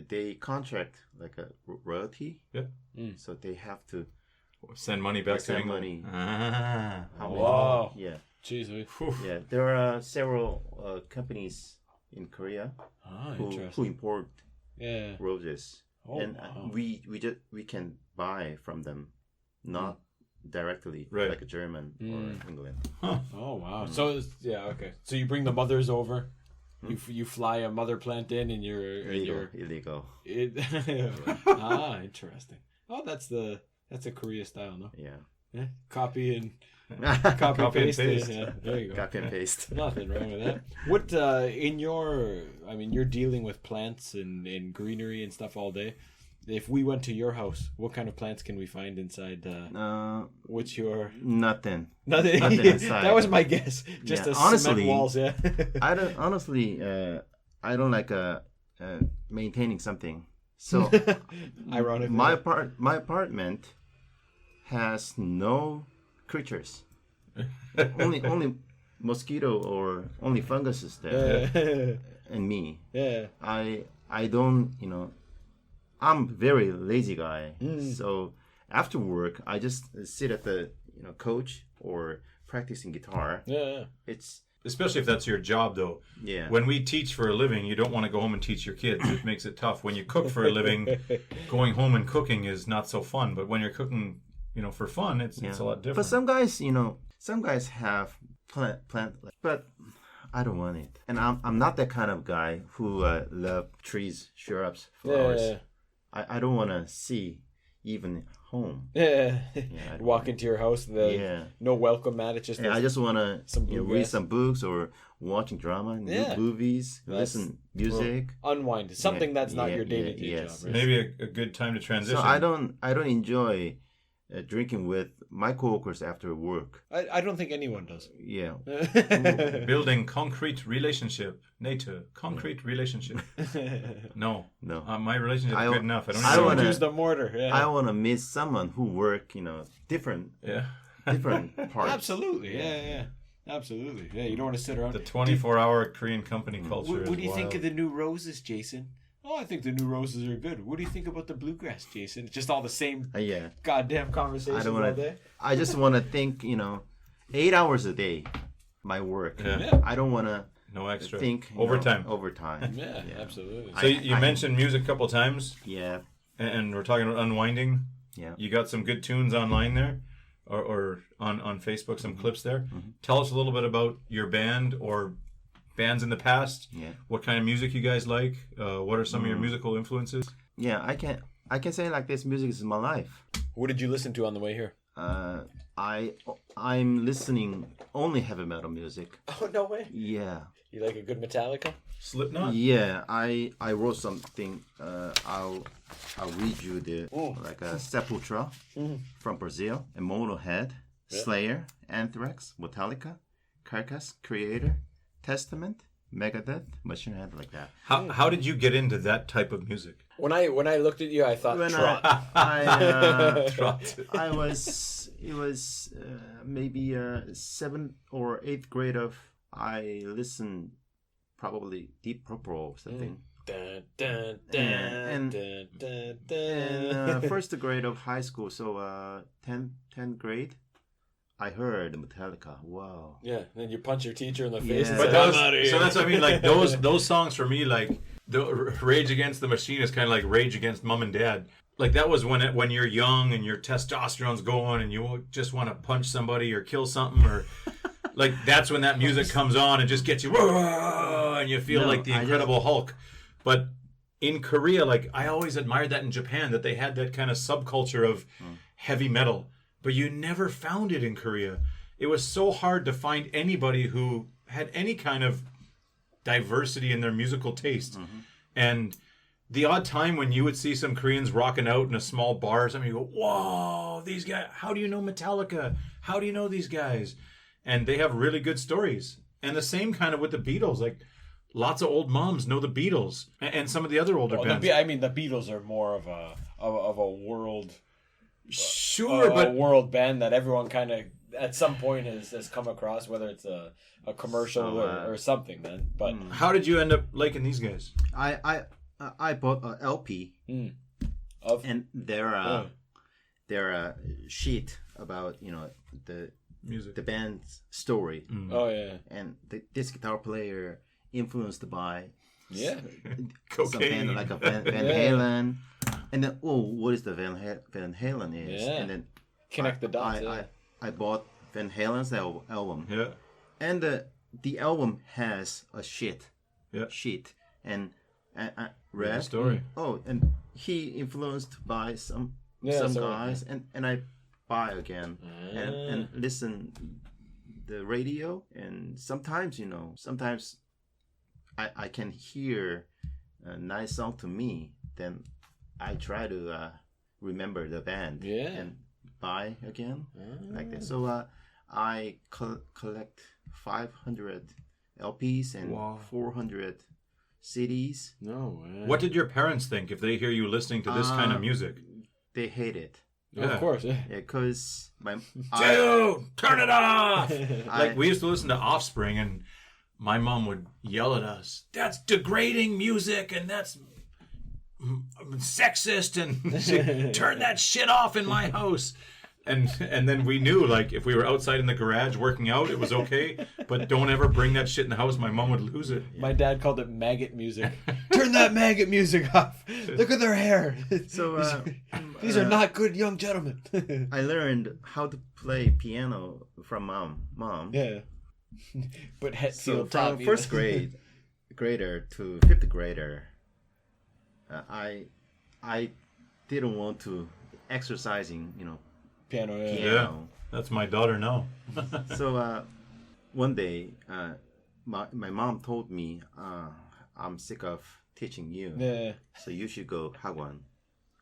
they contract like a royalty. Yeah. So they have to Send money back to send England. money. Ah. How Wow. many? Yeah, Jeez. yeah. There are several companies in Korea who Interesting. import Yeah. roses, Oh, and wow. we can buy from them, not directly Right. like a German or England. Oh, wow. So, okay. So you bring the mothers over. You fly a mother plant in, and Illegal. Interesting. Oh, that's a Korea style, no? Yeah. Yeah. Copy and Copy and paste. paste. Yeah, there you go. Copy and paste. Nothing wrong with that. What you're dealing with plants and greenery and stuff all day. If we went to your house, what kind of plants can we find inside? What's your Nothing. nothing? Nothing inside. That was my guess. Just Yeah, a honestly, cement walls. Yeah. I don't honestly. I don't like maintaining something. So Ironically. my apartment has no creatures. only mosquito or only funguses there, and me. Yeah. I don't, I'm very lazy guy. So after work, I just sit at the couch or practicing guitar. Yeah. It's Especially if that's your job, though. yeah. When we teach for a living, you don't want to go home and teach your kids. It makes it tough. When you cook for a living, going home and cooking is not so fun. But when you're cooking, for fun, it's a lot different. But some guys have plant, but I don't want it. And I'm not that kind of guy who love trees, shrubs, flowers. Yeah. I don't want to see even home. Yeah. I don't Walk into your house. No welcome mat. It's just. I just want to read bluegrass. some books or watching drama, movies, listen music. Unwind. Something that's not your day-to-day yes. job. Right? Maybe a good time to transition. So I don't enjoy drinking with my coworkers after work. I don't think anyone does. Yeah. Building concrete relationship. NATO. Concrete relationship. No. My relationship is good enough. I wanna use the mortar. Yeah. I want to meet someone who work, different parts. Absolutely. Yeah. Absolutely. Yeah. You don't want to sit around. The 24-hour Korean company culture. What do you is think wild. of the new roses, Jason? Oh, I think the new roses are good. What do you think about the bluegrass, Jason? It's just all the same Yeah. goddamn conversations I don't all want day. to. I just want to think. 8 hours a day, my work. Yeah. I don't want to No extra. think Overtime. Overtime. Yeah, absolutely. So you mentioned music a couple times, Yeah. and we're talking about unwinding. Yeah. You got some good tunes online there, or on Facebook, some clips there. Tell us a little bit about your band or bands in the past. Yeah. What kind of music you guys like? What are some of your musical influences? Yeah. I can say like this. Music is my life. What did you listen to on the way here? I'm listening only heavy metal music. Oh, no way. Yeah. You like a good Metallica? Slipknot? Yeah, I wrote something. I'll read you like a Sepultura from Brazil, and Motorhead, Slayer, Anthrax, Metallica, Carcass, Creator, Testament, Megadeth, Machine Head, like that. How did you get into that type of music? When I looked at you, I thought When trot. it was maybe 7th or 8th grade of. I listened probably Deep Purple or something. Dun, dun, dun, And- dun, dun, dun. And first grade of high school, so 10th grade, I heard Metallica. Wow. Yeah, then you punch your teacher in the face and Yeah. say, But I'm outta here. so that's what I mean. Like those songs for me, like the Rage Against the Machine is kind of like Rage Against Mom and Dad. Like that was when you're young and your testosterone's going and you just want to punch somebody or kill something or like that's when that music comes on and just gets you and you feel No, like the I Incredible Hulk. But in Korea, like I always admired that in Japan, that they had that kind of subculture of heavy metal, but you never found it in Korea. It was so hard to find anybody who had any kind of diversity in their musical taste. And the odd time when you would see some Koreans rocking out in a small bar, some of you go, whoa, these guys, how do you know Metallica? How do you know these guys? And they have really good stories. And the same kind of with the Beatles, like lots of old moms know the Beatles and some of the other older bands. The Beatles are more of a world, Sure, a but world band that everyone kind of at some point has come across, whether it's a commercial or something. Then, but how did you end up liking these guys? I bought an LP and their sheet about the Music. the band's story. Oh yeah, And this guitar player influenced by yeah. some band like a Van Halen, and then what is the Van Halen is, Yeah. and then Connect the dots. I bought Van Halen's album, Yeah. and the album has a sheet, and I read Story. Oh, and he influenced by some guys, and I buy again and listen the radio, and sometimes I can hear a nice song to me, then I try to remember the band and buy again like that. So I collect 500 LPs and 400 CDs. No way. What did your parents think if they hear you listening to this kind of music? They hate it. Yeah. Of course, yeah. Yeah, because Dude, turn it off! I- Like, we used to listen to Offspring, and my mom would yell at us, that's degrading music, and that's sexist, and she'd turn that shit off in my house. And then we knew, like, if we were outside in the garage working out, it was okay, but don't ever bring that shit in the house. My mom would lose it. My dad called it maggot music. Turn that maggot music off. Look at their hair. So These are not good young gentlemen. I learned how to play piano from mom. Yeah. But So Hetfield from taught me. first grader to fifth grader, I didn't want to exercising, piano. Yeah. piano. That's my daughter now. So one day, my mom told me, I'm sick of teaching you. Yeah. So you should go hagwon,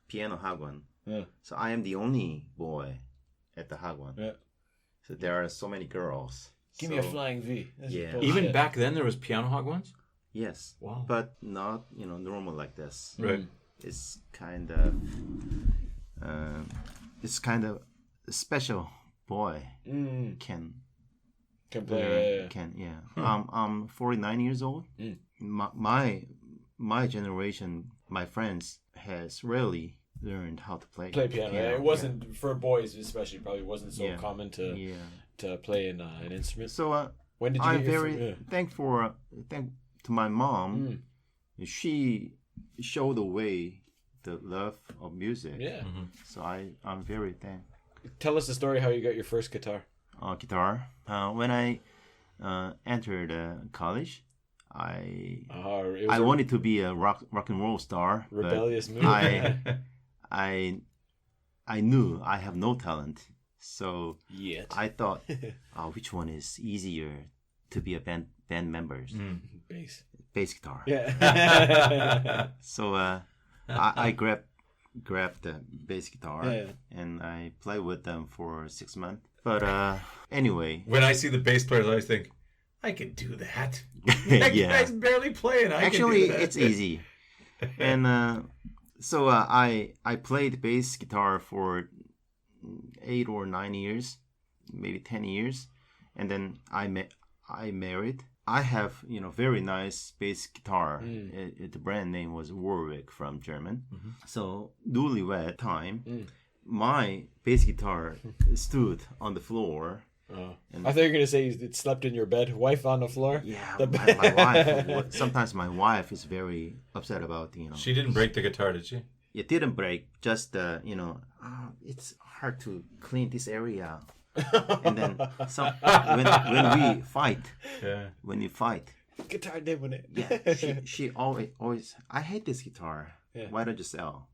piano hagwon. Yeah. So I am the only boy at the hagwon. Yeah. So there are so many girls. Give me a flying V. That's Yeah. bullshit. Even back then, there was piano hog ones? Yes. Wow. But not, normal like this. Right. It's kind of a special boy can play. I'm 49 years old. My generation, my friends has rarely learned how to play Piano. Yeah. It wasn't for boys, especially. Probably wasn't so Yeah. common to Yeah. play an instrument. So When did you? I'm get your very thankful to my mom. She showed the way the love of music. Yeah. So I'm very thankful. Tell us the story how you got your first guitar. Guitar. When I entered college, I wanted to be a rock and roll star. but Rebellious move. I knew I have no talent, so Yet. I thought, which one is easier to be a band members? Bass guitar. Yeah. So I grabbed the bass guitar Yeah. and I played with them for 6 months. But anyway, When I see the bass players, I always think, I could do that. That yeah. guy's barely playing. I Actually, can do that. it's easy. And so I played bass guitar for 8 or 9 years, maybe 10 years, and then I married. I have very nice bass guitar. The brand name was Warwick from German. So newlywed time, my bass guitar stood on the floor. I thought you were gonna say it slept in your bed. Wife on the floor. Yeah, The my wife. Sometimes my wife is very upset about She didn't break the guitar, did she? It didn't break. Just it's hard to clean this area. And then when we fight, Guitar doing it. Yeah, she always. I hate this guitar. Yeah. Why don't you sell?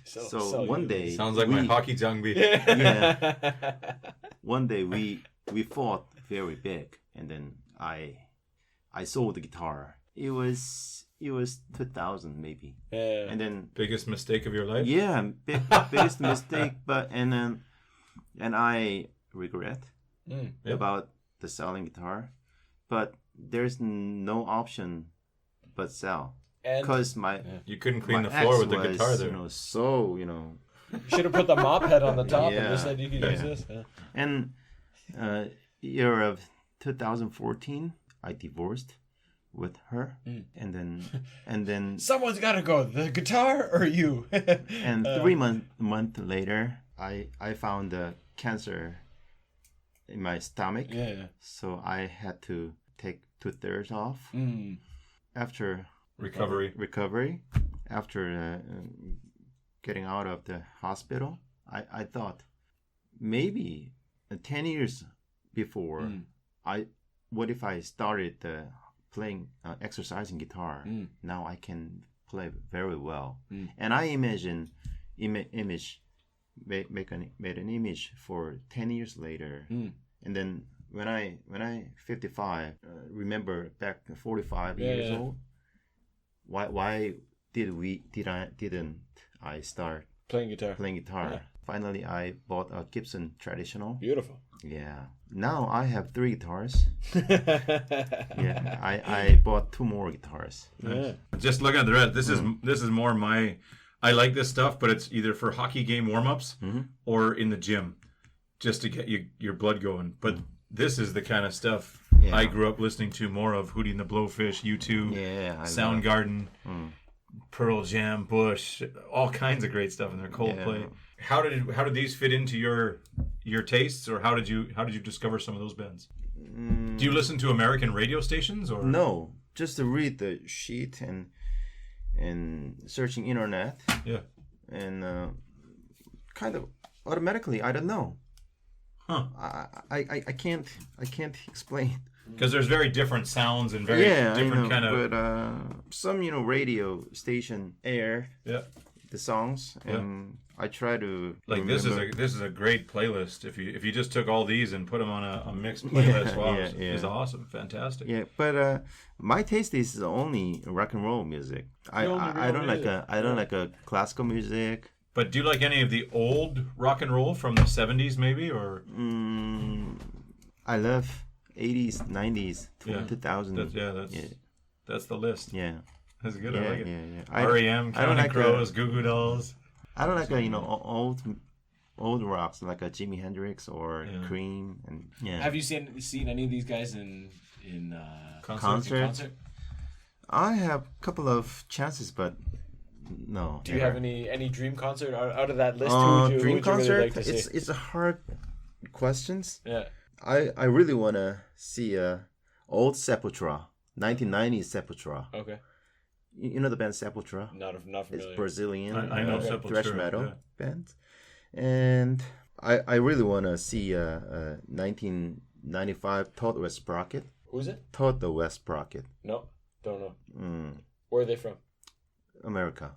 So sell one you. day Sounds like my hockey jungbi. Yeah. One day we fought very big, and then I sold the guitar. It was 2000 maybe. Yeah. And then Biggest mistake of your life? yeah, biggest mistake. But and I regret about the selling guitar, but there's no option but sell. Because You couldn't clean my the floor ex with the was, guitar there. Should have put the mop head on the top Yeah. and just said you could use this. Yeah. And year of 2014, I divorced with her, and then Someone's got to go. The guitar or you? and 3 month later, I found a cancer in my stomach. Yeah. So I had to take 2/3 off. After recovery, after getting out of the hospital, I thought maybe 10 years before, what if I started playing exercising guitar? Now I can play very well, and I made an image for 10 years later, and then when I 55, remember back 45 years old. Why didn't I start Playing guitar. Yeah. Finally, I bought a Gibson traditional. Beautiful. Yeah. Now I have 3 guitars. Yeah. I bought 2 more guitars. Yeah. Just looking at the rest, this is more my. I like this stuff, but it's either for hockey game warm-ups or in the gym, just to get your blood going. But this is the kind of stuff I grew up listening to more of. Hootie and the Blowfish, U2, Soundgarden, Pearl Jam, Bush, all kinds of great stuff in there. Coldplay. Yeah. How did these fit into your tastes, or how did you discover some of those bands? Do you listen to American radio stations or no? Just to read the sheet and searching internet. Yeah. And kind of automatically, I don't know. Huh. I can't explain. Because there's very different sounds and very different kind of. But some radio station air the songs, and I try to like remember. This is a great playlist. If you just took all these and put them on a mixed playlist, it's awesome, fantastic. Yeah, but my taste is only rock and roll music. I don't like a classical music. But do you like any of the old rock and roll from the 70s, maybe, or? I love 80s, 90s, 2000s. That's the list. Yeah, that's good. I like it. Yeah. R.E.M., Counting Crows, Goo Goo Dolls. I don't like old rocks like a Jimi Hendrix or Cream. And Have you seen any of these guys in concert? I have a couple of chances, but. No. Do you have any dream concert out of that list? Dream concert? Really like to see? It's a hard questions. Yeah. I really wanna see old Sepultura, 1990s Sepultura. Okay. You know the band Sepultura? Not familiar. It's Brazilian. I know Sepultura. Thrash metal band, and I really wanna see 1995 Todd West Sprocket. Who's it? Todd the West Sprocket. No, don't know. Where are they from? America.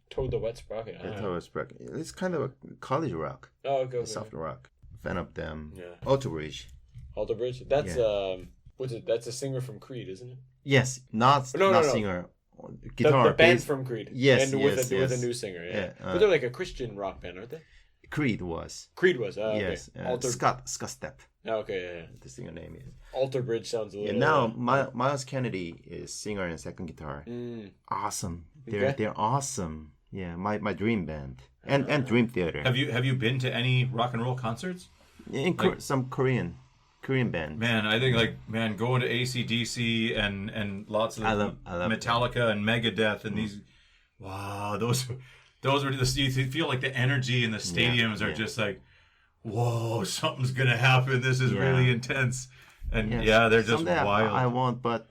Toad the Wet Sprocket. Toad West Sprocket. It's kind of a college rock. Oh, okay. Soft rock. Fan of them. Yeah. Alter Bridge. Alter Bridge. That's what's it? That's a singer from Creed, isn't it? Yes, not singer. Guitar. The band from Creed. Yes, and with a new singer. Yeah. But they're like a Christian rock band, aren't they? Creed was. Yes. Okay. Scott Stepp. Okay. Yeah. The singer name is. Alter Bridge sounds a little. Yeah. Now Miles Kennedy is singer and second guitar. Awesome. They're awesome. Yeah. My dream band and Dream Theater. Have you been to any rock and roll concerts? Some Korean band. Man, I think going to AC/DC and lots of I love Metallica and Megadeth and these. Wow, those were you feel like the energy in the stadiums are just like, whoa, something's gonna happen. This is really intense, and they're just someday wild. I want, but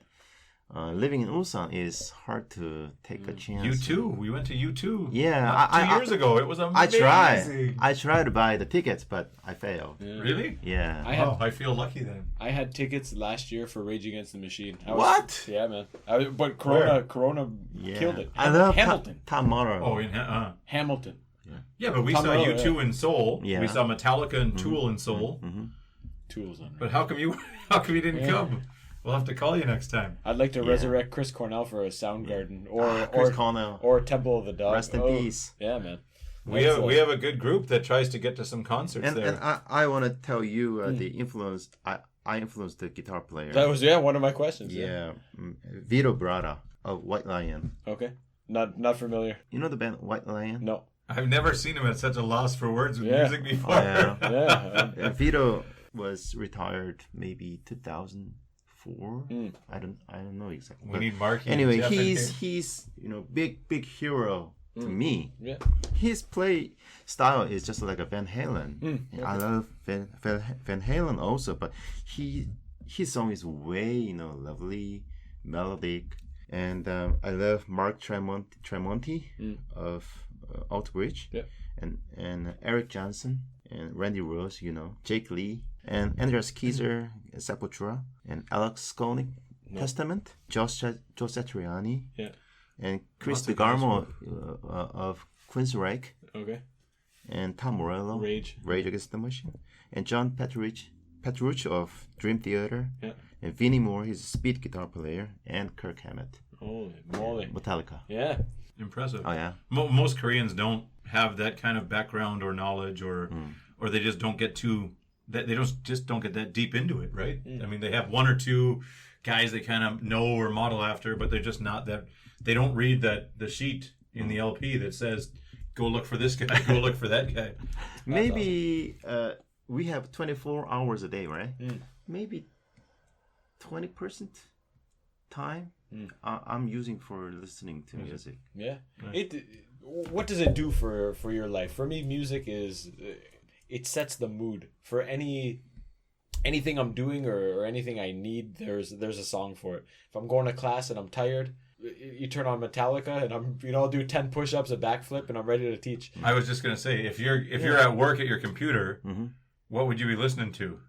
living in Ulsan is hard to take a chance. U2. We went to U2. Yeah, not 2 years ago. It was amazing. I tried to buy the tickets, but I failed. Yeah. Really? Yeah. I feel lucky then. I had tickets last year for Rage Against the Machine. What? Yeah, man. But Where? Corona Yeah. killed it. I love Hamilton. Tom Morrow. Oh, Hamilton. yeah, but we Tom saw Morello, U2 in Seoul. Yeah. We saw Metallica and Tool in Seoul. Tools on. But how come you didn't come? We'll have to call you next time. I'd like to resurrect Chris Cornell for a Soundgarden Chris Cornell. or Temple of the Dog. Rest in peace. Yeah, man. We have a good group that tries to get to some concerts there. And I want to tell you the influence. I influenced the guitar player. That was one of my questions. Yeah, Vito Brada of White Lion. Okay. Not familiar. You know the band White Lion? No. I've never seen him at such a loss for words with Yeah. music before. Oh, yeah. Yeah. Vito was retired maybe 2004. I don't know exactly. We But need Mark. anyway, Jeff in he's big hero to me. Yeah. His play style is just like a Van Halen. I love Van Halen also, but his song is way lovely, melodic, and I love Mark Tremonti of Alter Bridge, and Eric Johnson and Randy Rose, Jake Lee and Andreas Kieser, Sepultura, and Alex Skolnick, Testament, Joe Satriani, and Chris DeGarmo of Queensryche, Okay. and Tom Morello, Rage Against the Machine, and John Petrucci of Dream Theater, Yeah. and Vinnie Moore, he's a speed guitar player, and Kirk Hammett, Holy moly. Metallica. Yeah. Impressive. Oh yeah. Most Koreans don't have that kind of background or knowledge, or they just don't get don't get that deep into it, right? I mean, they have one or two guys they kind of know or model after, but they're just not that. They don't read the sheet in the LP that says, "Go look for this guy, go look for that guy." Maybe we have 24 hours a day, right? Maybe 20% time I'm using for listening to music. Yeah. What does it do for your life? For me, music is it sets the mood for anything I'm doing or anything I need. There's a song for it. If I'm going to class and I'm tired, you turn on Metallica and I'll do 10 push-ups, a backflip, and I'm ready to teach. I was just gonna say, if you're at work at your computer, what would you be listening to?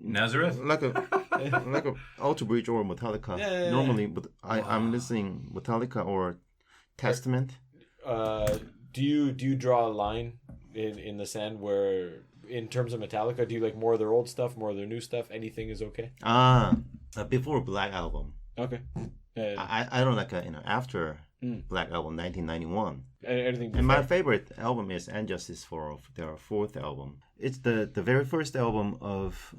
Nazareth? Like a Alter Bridge or Metallica. Yeah. Normally, but I'm listening Metallica or Testament. Do you draw a line in the sand where, in terms of Metallica, do you like more of their old stuff, more of their new stuff? Anything is okay. Before Black Album. Okay. I don't like after Black Album 1991. Anything. And my favorite album is Injustice for their fourth album. It's the very first album of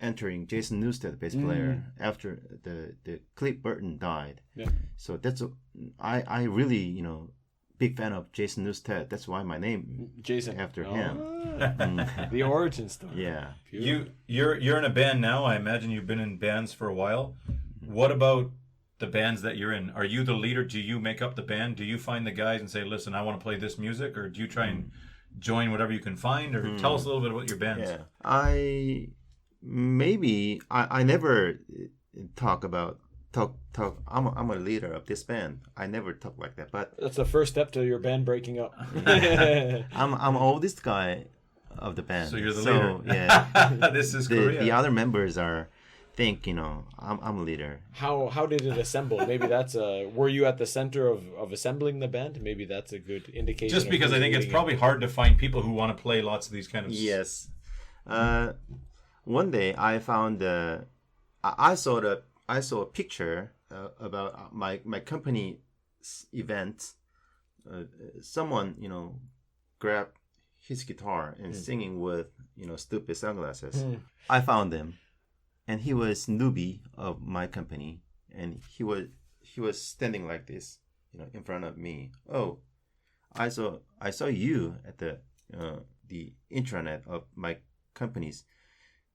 entering Jason Newsted, bass player, after the Cliff Burton died. Yeah. So that's I really big fan of Jason Newsted. That's why my name Jason after him. The origin story. Yeah. You're in a band now. I imagine you've been in bands for a while. What about the bands that you're in? Are you the leader? Do you make up the band? Do you find the guys and say, "Listen, I want to play this music," or do you try and join whatever you can find? Or tell us a little bit about your bands. Yeah. I never talk. I'm a leader of this band. I never talk like that. But That's the first step to your band breaking up. I'm oldest guy of the band. So you're the leader. Yeah. This is Korea. The other members think I'm a leader. How did it assemble? Maybe that's were you at the center of assembling the band? Maybe that's a good indication. Just because of I think it's leading probably hard to find people who want to play lots of these kind of. Yes. One day I found I saw a picture about my company event. Someone grabbed his guitar and singing with stupid sunglasses. I found him, and he was newbie of my company, and he was standing like this, in front of me. Oh, I saw you at the intranet of my companies,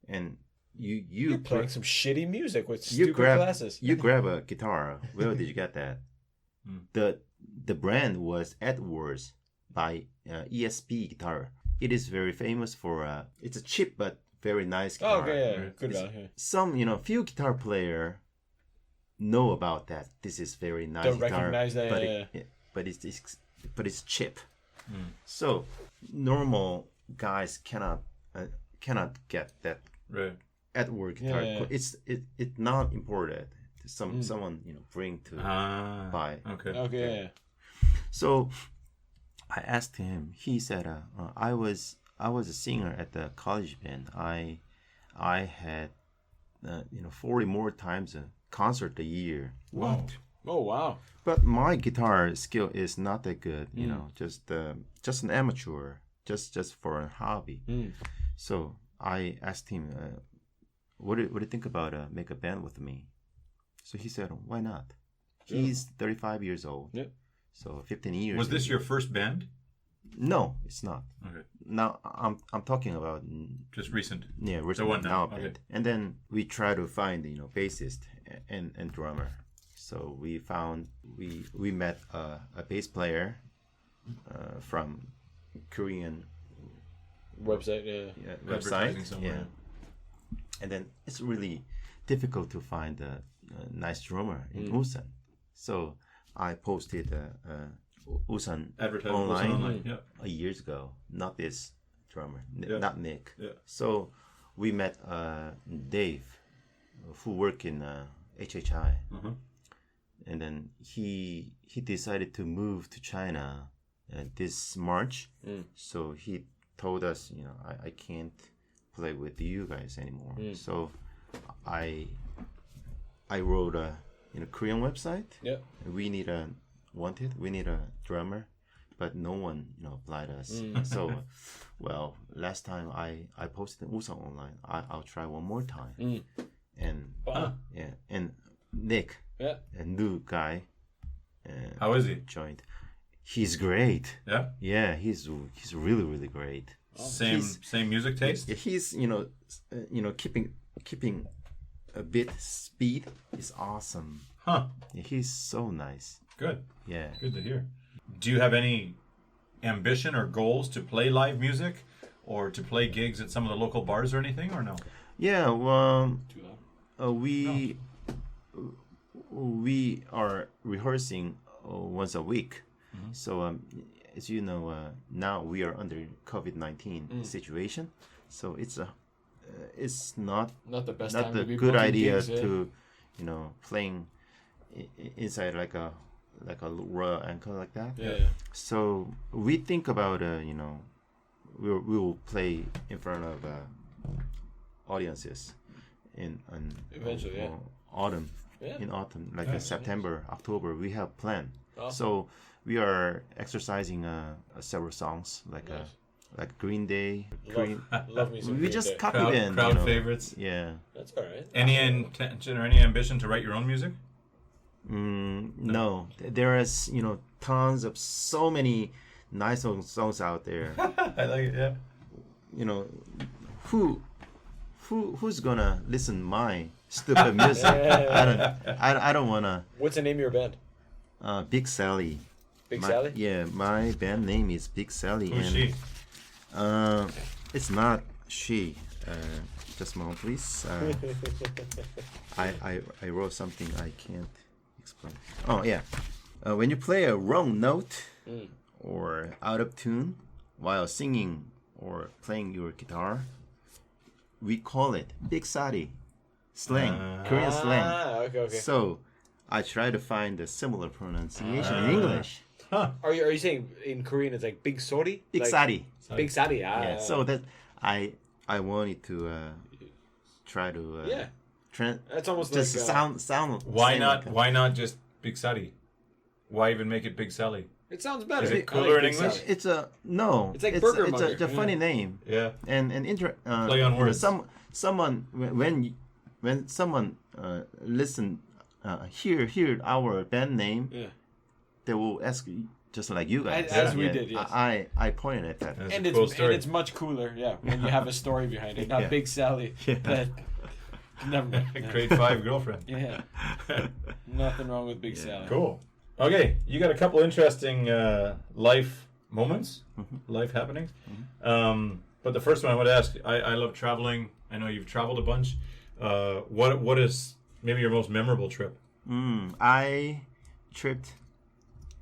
and you're playing some shitty music with stupid glasses. You grab a guitar. Where did you get that? The brand was Edwards by ESP guitar. It is very famous for it's a cheap but very nice guitar. Oh, okay, yeah. Good value. Some few guitar player know about that. This is very nice Don't guitar, recognize that, but yeah. but it's cheap. So normal guys cannot get that Right. at work guitar. Yeah. It's not imported. Someone bring to buy. Okay. Okay. Yeah. So I asked him. He said, "I was a singer at the college band. I had 40 more times a concert a year. What? Oh wow. But my guitar skill is not that good. Just an amateur, just for a hobby. So I asked him, what do you think about make a band with me? So he said, why not? He's 35 years old. Yep. So 15 years. Was this your first band? No, it's not. Okay. Now I'm talking about Just recent. recent one now. band. Okay. And then we try to find bassist and drummer. So we met a bass player from Korean Website. Yeah. Advertising website. somewhere. Yeah. And then it's really difficult to find a nice drummer in Busan. So I posted Busan Advertising online, Yeah. years ago. Not this drummer, not Nick. Yeah. So we met Dave, who worked in HHI, and then he decided to move to China this March. So he told us, I can't play with you guys anymore. So I wrote a Korean website. Yeah. We need a drummer, but no one applied us. So last time I posted in Busan online. I'll try one more time. And and Nick, a new guy, How is he? joined. He's great. Yeah. Yeah, he's really really great. Same music taste. He's keeping a bit speed is awesome. Huh. Yeah, he's so nice. Good. Yeah. Good to hear. Do you have any ambition or goals to play live music or to play gigs at some of the local bars or anything, or no? Yeah. Well, we are rehearsing once a week. So as you know, now we are under COVID-19 situation. So it's not Not the best not time the to be good booking idea gigs, yeah. to playing inside like a Royal Anchor like that. Yeah. So we think about we will play in front of audiences in Eventually, yeah. autumn. Yeah. In autumn, like September, October, we have planned. Awesome. So we are exercising several songs like Green Day. Love me some We Green just Day. copied in Crowd favorites. Yeah. That's all right. Any intention or any ambition to write your own music? No, there is tons of so many nice songs out there. I like it. Yeah. Who's gonna listen my stupid music? I don't wanna. What's the name of your band? Big Sally. Big My- Sally? Yeah, my band name is Big Sally. Who's and she? It's not she. Just a moment, please. I wrote something I can't explain. Oh yeah, when you play a wrong note or out of tune while singing or playing your guitar, we call it Big Sally. Slang, Korean slang. Okay. So I try to find a similar pronunciation in English. Are you saying in Korean it's like Big Sori? Big like, Sally. Big Sari. Yeah. So that I wanted to try to That's almost just like sound. Why same not? like Why not just Big Sally? Why even make it Big Sally? it sounds better. Is it I cooler in Big English? Sally. It's a no. It's like Burger Mother. It's a funny name. Yeah. And Play on words. Someone when someone listen hear our band name, Yeah. they will ask just like you guys. As we did, yes. I pointed at that. That's And a cool story. it's much cooler, yeah, when you have a story behind it. Not Yeah. Big Sally. That, never. Grade 5 girlfriend. Yeah. Nothing wrong with Big Sally. Cool. Okay, you got a couple interesting life moments, life happenings. But the first one I want to ask, I love traveling. I know you've traveled a bunch. What is maybe your most memorable trip? I tripped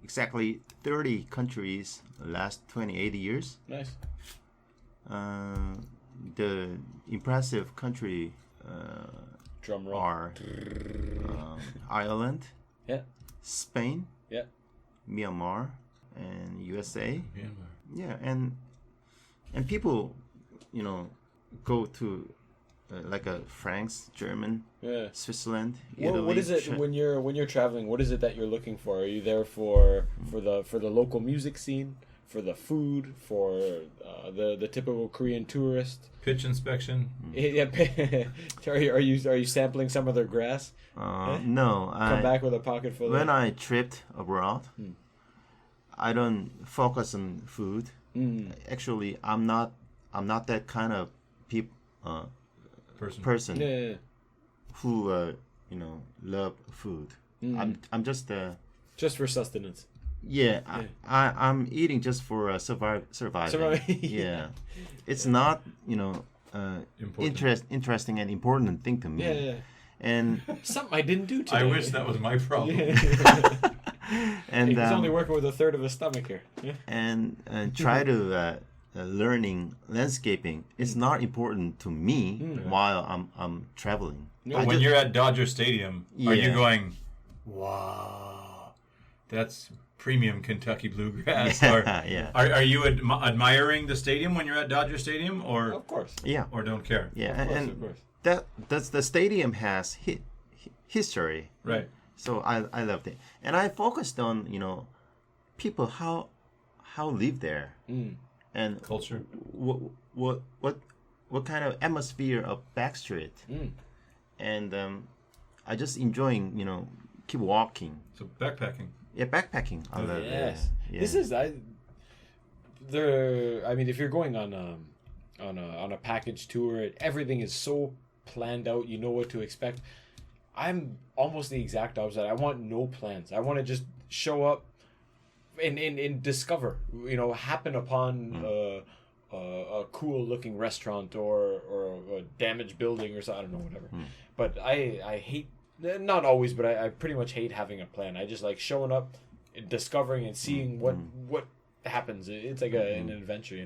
exactly 30 countries the last 28 years. Nice. The impressive country Drum roll. are Ireland, Yeah. Spain, Yeah. Myanmar, and USA. Myanmar. Yeah, and people, go to like France, German, Yeah. Switzerland, What Italy. is it when you're traveling? What is it that you're looking for? Are you there for the local music scene, for the food, for the typical Korean tourist? Pitch inspection. Yeah. are you sampling some of their grass? No, Come back with a pocket full. when of... I tripped abroad, I don't focus on food. Actually, I'm not that kind of person Yeah. who love food. I'm just Just for sustenance. I'm eating just for surviving. Yeah, it's not Important. interesting and important thing to me. Yeah. And Something I didn't do today. I wish that was my problem. and He's only working with a third of his stomach here. Yeah. and try to learning landscaping. It's not important to me while I'm traveling. Yeah. When you're at Dodger Stadium, are you Yeah. going, wow, that's premium Kentucky bluegrass? Or Yeah. are you admiring the stadium when you're at Dodger Stadium, or Of course. Yeah, or don't care? yeah, Of course, and of course. that's the stadium has history. Right. So I loved it, and I focused on people how live there, and Culture. what kind of atmosphere of Backstreet, and I just enjoying keep walking. So backpacking. Yeah, backpacking. I love Yes. it. Yeah. This is I mean, if you're going on a package tour, everything is so planned out. You know what to expect. I'm almost the exact opposite. I want no plans. I want to just show up and discover. Happen upon a cool looking restaurant or a damaged building or something. I don't know, whatever. But I hate. Not always, but I pretty much hate having a plan. I just like showing up, and discovering, and seeing what happens. It's like an adventure,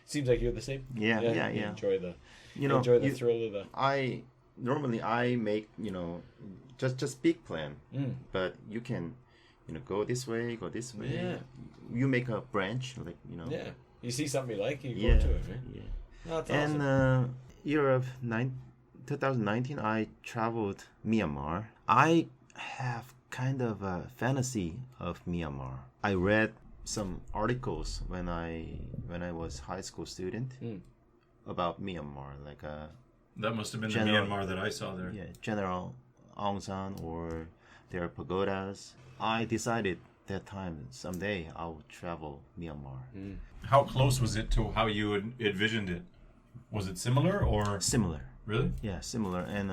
Seems like you're the same. Yeah. You enjoy the You thrill of the. I normally make just big plan, but you can go this way, go this way. Yeah. You make a branch Yeah, you see something you like, you Yeah, go to it. Right? yeah. No, that's And awesome. year of 2019, I traveled Myanmar. I have kind of a fantasy of Myanmar. I read some articles when I was high school student about Myanmar, like That must have been General- the Myanmar that I saw there. General Aung San or their pagodas. I decided that time someday I'll travel Myanmar. How close was it to how you had envisioned it? Was it similar or Similar. really? Yeah, similar. And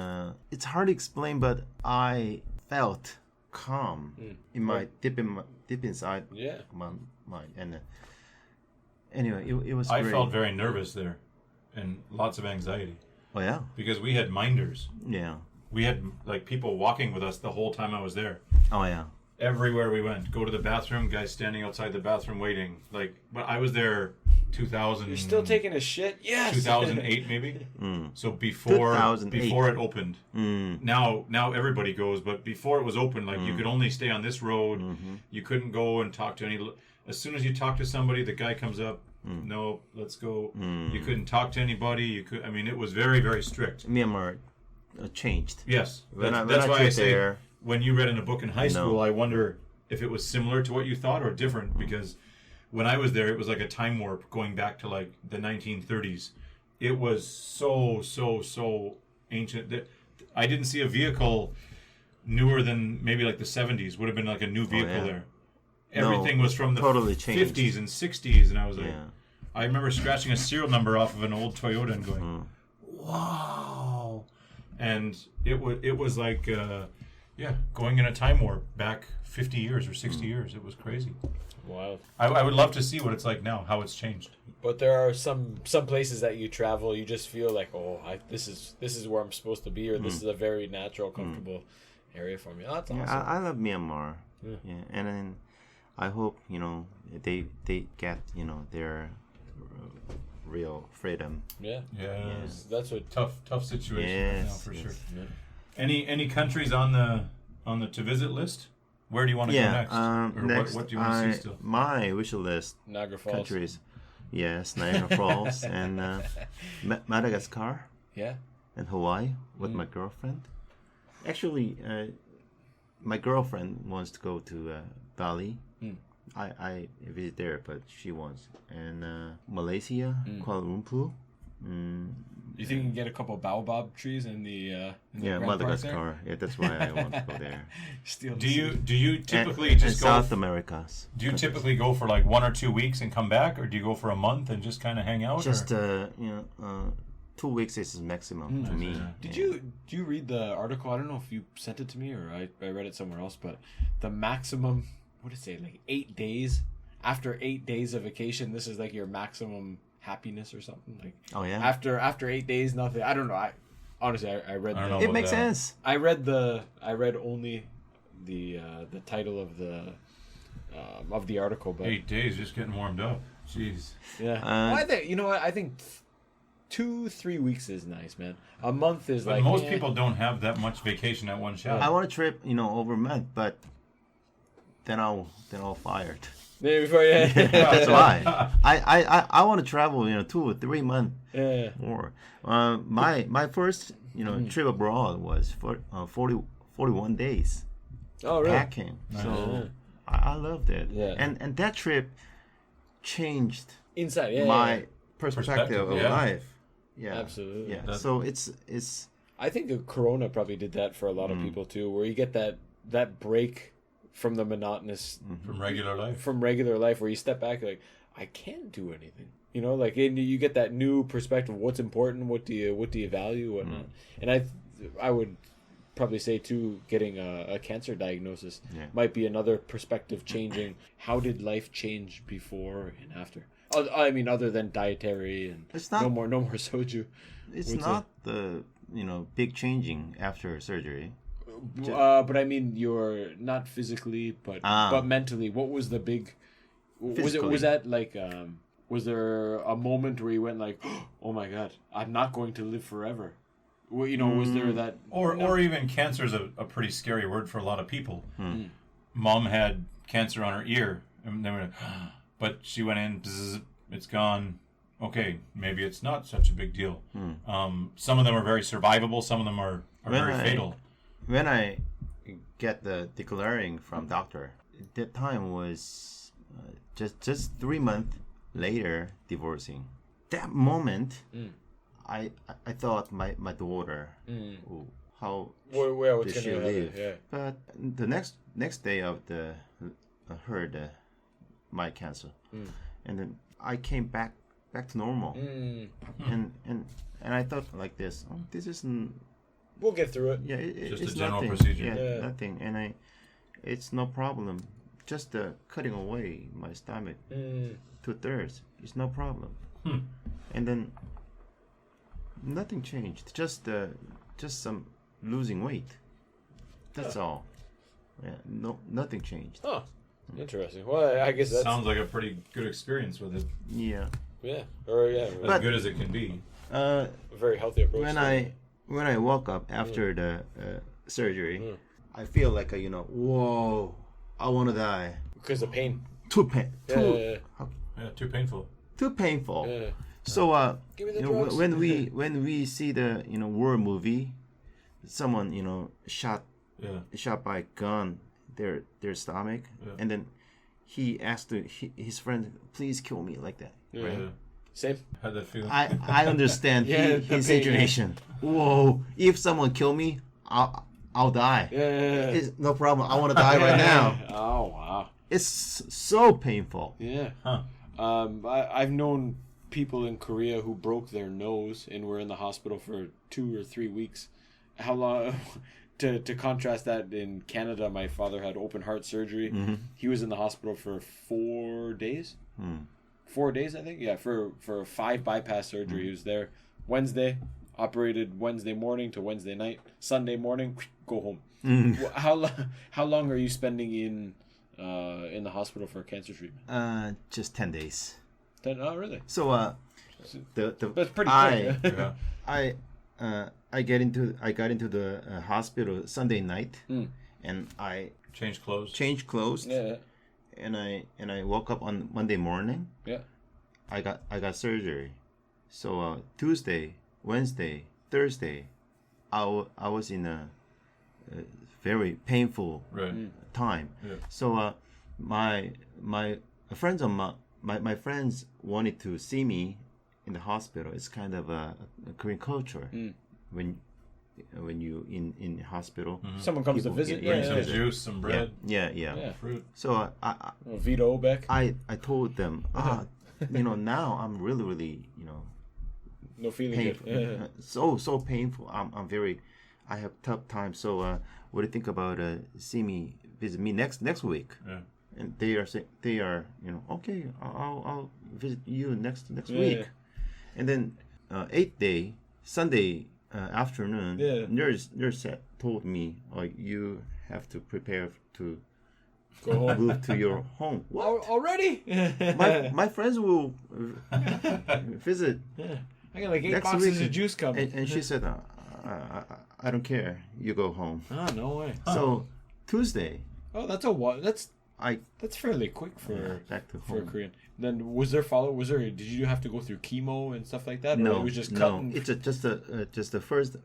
it's hard to explain, but I felt calm in my deep inside Yeah. my mind. And anyway, it was I great. felt very nervous there, and lots of anxiety Oh yeah, because we had minders. yeah. We had like people walking with us the whole time I was there. Oh yeah. Everywhere we went, go to the bathroom, guys standing outside the bathroom waiting. Like, but I was there 2000. You're still taking a shit? Yes. 2008 maybe. So before 2008. before it opened. Now everybody goes, but before it was open, like you could only stay on this road. You couldn't go and talk to any. As soon as you talk to somebody, the guy comes up. No, let's go. You couldn't talk to anybody. You could. I mean, it was very very strict. Myanmar changed. Yes, When that's I why I tripped say there, when you read in a book in high know. school, I wonder if it was similar to what you thought or different. Because when I was there, it was like a time warp going back to like the 1930s. It was so ancient that I didn't see a vehicle newer than maybe like the 70s. Would have been like a new vehicle yeah. there. Everything was from the totally changed. 50s and 60s, and I was like, Yeah. I remember scratching a serial number off of an old Toyota and going, wow. And it was like, going in a time warp back 50 years or 60 years. It was crazy. Wild. I would love to see what it's like now, how it's changed. But there are some places that you travel, you just feel like, this is where I'm supposed to be, or this is a very natural, comfortable area for me. Oh, that's Yeah, awesome. I love Myanmar. Yeah, and then I hope they get their real freedom. Yeah. Yeah. That's what. Tough situation right now Yes, for yes. sure. Yeah. Any countries on the to visit list? Where do you want to go Yeah, next? Or next what do you want to see still? my wish list Niagara Falls. countries. Yes, Niagara Falls and Madagascar Yeah. and Hawaii with my girlfriend. Actually, my girlfriend wants to go to Bali. I visit there, but she wants. And Malaysia, Kuala Lumpur. You think you can get a couple baobab trees in the Yeah, Grand Park there? Madagascar. Yeah, that's why I want to go there. Steal the Do seed. you typically and just go? South Americas. Do you typically go for like 1 or 2 weeks and come back, or do you go for a month and just kind of hang out? Just or? 2 weeks is maximum to me. Did Yeah. you read the article? I don't know if you sent it to me or I read it somewhere else, but the maximum, what did it say, like 8 days? After 8 days of vacation, this is like your maximum happiness or something. Like Oh yeah. after 8 days, nothing. I don't know. I honestly I read I don't the know. It makes that. sense. I read only the title of the article, but 8 days, just getting warmed up. Jeez. yeah. Uh, Well, I think, you know what, I think 2-3 weeks is nice, man. A month is But like most eh. people don't have that much vacation at one shot. I want a trip, over a month, but then I'll fired. Maybe before, yeah. That's why I want to travel, 2 or 3 months Yeah. more. My first trip abroad was for 41 days Oh, really? packing. So I loved it. Yeah. And that trip changed Inside, yeah. my yeah. perspective of yeah. life. Yeah, Absolutely. Yeah. That- So it's I think the Corona probably did that for a lot of people too, where you get that break from the monotonous From regular life. from regular life, where you step back like, I can't do anything. Like and you get that new perspective. What's important? What do you value? Whatnot. And I would probably say too, getting a cancer diagnosis might be another perspective changing. How did life change before and after? I mean, other than dietary and It's not- no more soju. it's What's not the big changing after surgery. But I mean, you're not physically, but mentally. What was the big? Physically. Was that like? Was there a moment where you went like, "Oh my God, I'm not going to live forever"? Well, was there that? Or even cancer is a pretty scary word for a lot of people. Mom had cancer on her ear, and they were, but she went in, bzz, it's gone. Okay, maybe it's not such a big deal. Some of them are very survivable. Some of them are very fatal. When I get the declaring from doctor, that time was just 3 months later divorcing. That moment, I thought my daughter, oh, how what's did she gonna live? happen? Yeah. But the next day of I heard my cancer, and then I came back to normal, and I thought like this. Oh, this isn't. We'll get through it. Just it's a general nothing. procedure. Yeah. Nothing, and it's no problem. Just cutting away my stomach 2/3. It's no problem. And then nothing changed. Just some losing weight. That's all. Yeah, nothing changed. Oh, interesting. Well, I guess that's Sounds like a pretty good experience with it. Yeah. yeah, or yeah, As good as it can be. a very healthy approach. When I woke up after the surgery, I feel like whoa, I want to die. because of pain. Too pain. Yeah. Yeah, too painful. Too painful. Yeah. So Give me the drugs. when we see the war movie, someone shot by gun their stomach, and then he asked his friend, please kill me, like that. Yeah. Yeah. Same. Had that feeling. I understand Yeah, the his pain, situation. Whoa! If someone kill me, I'll die. Yeah. It's no problem. I want to die right now. Oh wow. It's so painful. Yeah. Huh. I've known people in Korea who broke their nose and were in the hospital for 2 or 3 weeks. How long? To contrast that, in Canada, my father had open heart surgery. He was in the hospital for 4 days. 4 days, I think. Yeah, for 5 bypass surgery. He was there Wednesday, operated Wednesday morning to Wednesday night, Sunday morning, go home. Mm. How long are you spending in the hospital for cancer treatment? Just 10 days. Oh, really? So That's pretty quick. Yeah. I got into the hospital Sunday night, and I Change clothes. changed clothes, Yeah. and I woke up on Monday morning. Yeah. I got surgery. So Tuesday, Wednesday, Thursday, I was in a very painful Right. time. Yeah. So my friends my friends wanted to see me in the hospital. It's kind of a Korean culture when you in hospital. Someone comes to People visit. get- Bring Yeah, some yeah. juice, some bread, Yeah. Yeah. fruit. So Vito back. I told them, now I'm really No feeling painful. good. So painful. I have tough time. So what do you think about visit me next week? Yeah. And they are okay. I'll visit you next Yeah. week. And then 8th day Sunday afternoon, Yeah. nurse told me, you have to prepare to Go home. move to your home. What? Already? My friends will visit. I got like 8 Next boxes week, of juice coming. And she said, I don't care. You go home. Oh, no way. So Tuesday, Oh, that's a while. I That's fairly quick for back to for home. Korean. Then did you have to go through chemo and stuff like that? Or No, it was just no. cutting? It's just the first.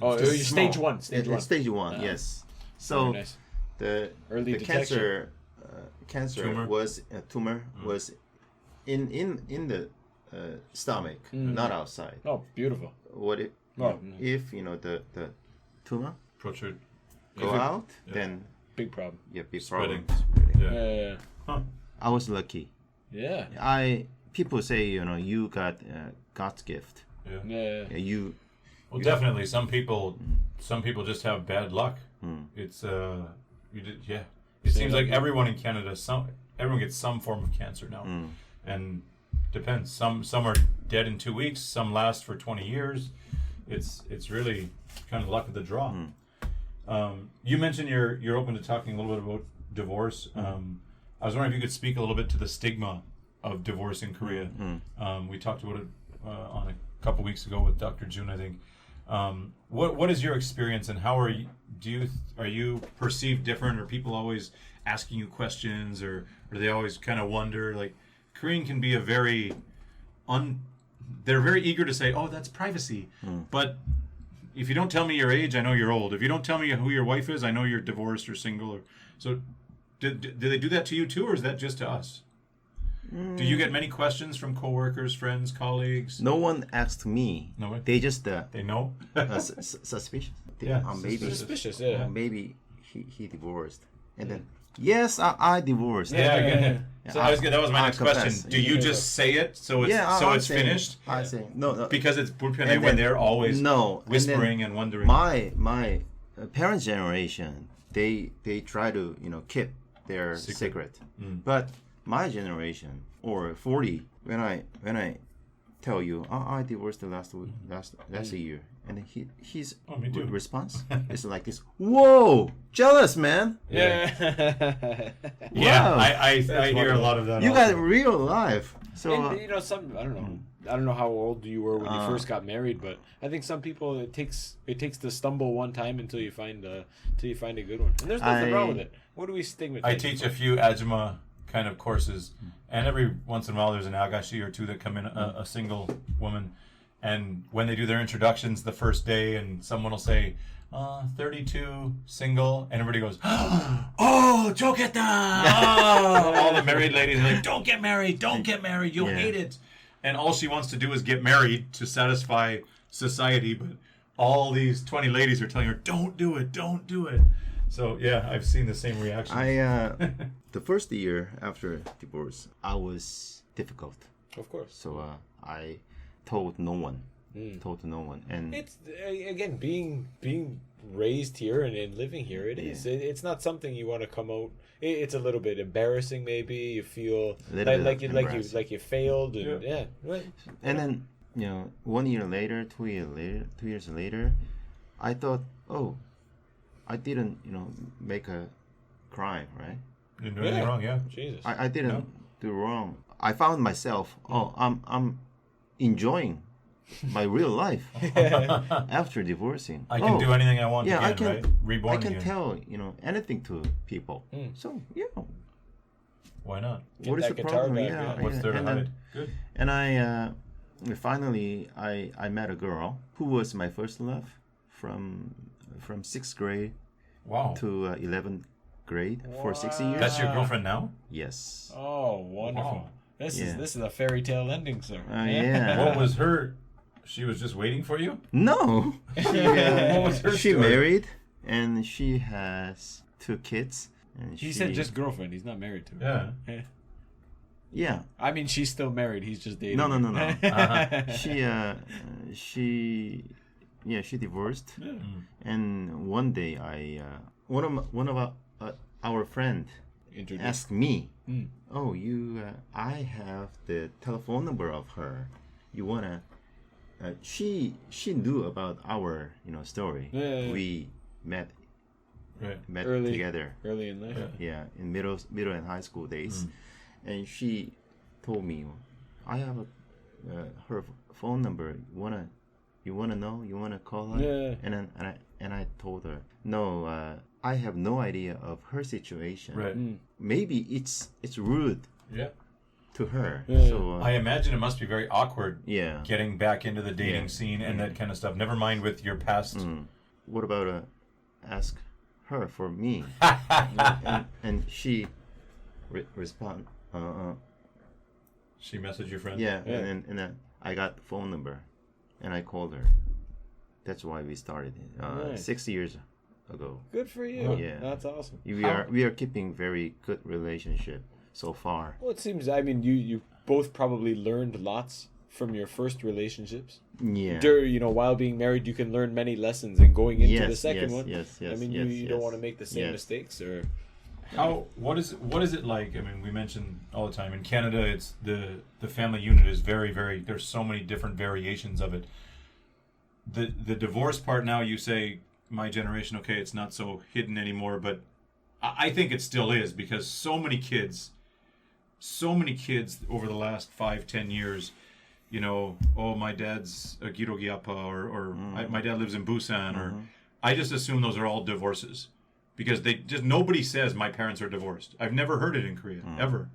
Oh, it just was stage small. one. Stage It's one. Stage one. Yes. So Very nice. the Early the detection. cancer Tumor. was in the stomach, not outside. Oh, beautiful. What if Oh, if the tumor Protrude. go out, then Big problem. big Spreading. problem. Yeah. Yeah. I was lucky. Yeah. People say you got God's gift. Yeah. Yeah. You Well, definitely. Some people just have bad luck. It's It seems like everyone in Canada, everyone gets some form of cancer now, and depends. Some are dead in 2 weeks. Some last for 20 years. It's really kind of luck of the draw. You mentioned you're open to talking a little bit about divorce. I was wondering if you could speak a little bit to the stigma of divorce in Korea. We talked about it on a couple weeks ago with Dr. Jun, I think. What is your experience, and how are you perceived different? Are people always asking you questions, or do they always kind of wonder? Like, Korean can be they're very eager to say, oh, that's privacy. But if you don't tell me your age, I know you're old. If you don't tell me who your wife is, I know you're divorced or single. So do they do that to you too, or is that just to us? Do you get many questions from coworkers, friends, colleagues? no one asked me. No way. They just They know? suspicious. Yeah, Maybe Suspicious, yeah. maybe he divorced, and then yes, I divorced. Yeah. So that was my next confess. question. Do you just say it so it's saying- finished? I say no. Because it's And when then- they're always no, and whispering then and wondering. My parents' generation, they try to keep their secret. But my generation or 40, when I tell you I divorced the last year, and his me too. response is like this: "Whoa, jealous man! Yeah. Yeah, Wow. I hear a lot of that. You also. got real life." So And, I don't know. I don't know how old you were when you first got married, but I think some people it takes to stumble one time until you find a good one. And there's nothing wrong with it. What do we stigmatize? I teach a few Ajima kind of courses, and every once in a while there's an Agashi or two that come in, a single woman, and when they do their introductions the first day, and someone will say, 32, single, and everybody goes, oh, choketa! Oh! All the married ladies are like, don't get married, you'll hate it. And all she wants to do is get married to satisfy society, but all these 20 ladies are telling her, don't do it. So yeah, I've seen the same reaction. the first year after divorce, I was difficult. Of course. So I told no one. And It's again being raised here and living here. It's not something you want to come out. It's a little bit embarrassing. Maybe you feel A little bit like embarrassing. you failed. And, right. and then 1 year later, 2 years later, I thought, oh, I didn't, make a crime, right? You didn't do anything wrong, yeah. Jesus. I didn't do wrong. I found myself, I'm enjoying my real life after divorcing. I can do anything I want again, I can, right? Reborn I can again. tell, anything to people. So, Why not? what is that the guitar problem? back, yeah. What's there to and hide? then, Good. and finally, I met a girl who was my first love from 6th grade Wow. to 11th grade for 6 years. That's your girlfriend now? Yes. Oh, wonderful. Wow. This Yeah. is a fairy tale ending, sir. Yeah. What was her? She was just waiting for you? No. What was her She story? married and she has 2 kids. And He said just girlfriend. He's not married to her. Yeah. Yeah. I mean, she's still married. He's just dating. No. her. She divorced. And one day one of our friend Introduced. asked me, "Oh, I have the telephone number of her. You wanna?" She knew about our story. Yeah. We met Right. Early. together. Early in life. Yeah, in middle and high school days, and she told me, "I have her phone number. You wanna know? You wanna call her?" Yeah. And I told her, "No, I have no idea of her situation. Right. Maybe it's rude Yeah. to her. Yeah. So I imagine it must be very awkward yeah. getting back into the dating Yeah. scene and that kind of stuff. Never mind with your past. What about ask her for me?" and she respond. She messaged your friend? Yeah, and then I got the phone number, and I called her. That's why we started Nice. 6 years ago. Good for you. Yeah. That's awesome. We are keeping very good relationship so far. Well, it seems. I mean, you both probably learned lots from your first relationships. Yeah. While being married, you can learn many lessons, and going into the second one. Yes. I mean, yes, you don't want to make the same yes. mistakes, or What is it like? I mean, we mention all the time in Canada, it's the family unit is very, very. There's so many different variations of it. The divorce part now, you say my generation, okay, it's not so hidden anymore, but I think it still is because so many kids over the last 5-10 years, my dad's a Giro Giapa or my dad lives in Busan, or I just assume those are all divorces. Because nobody says my parents are divorced. I've never heard it in Korea, ever.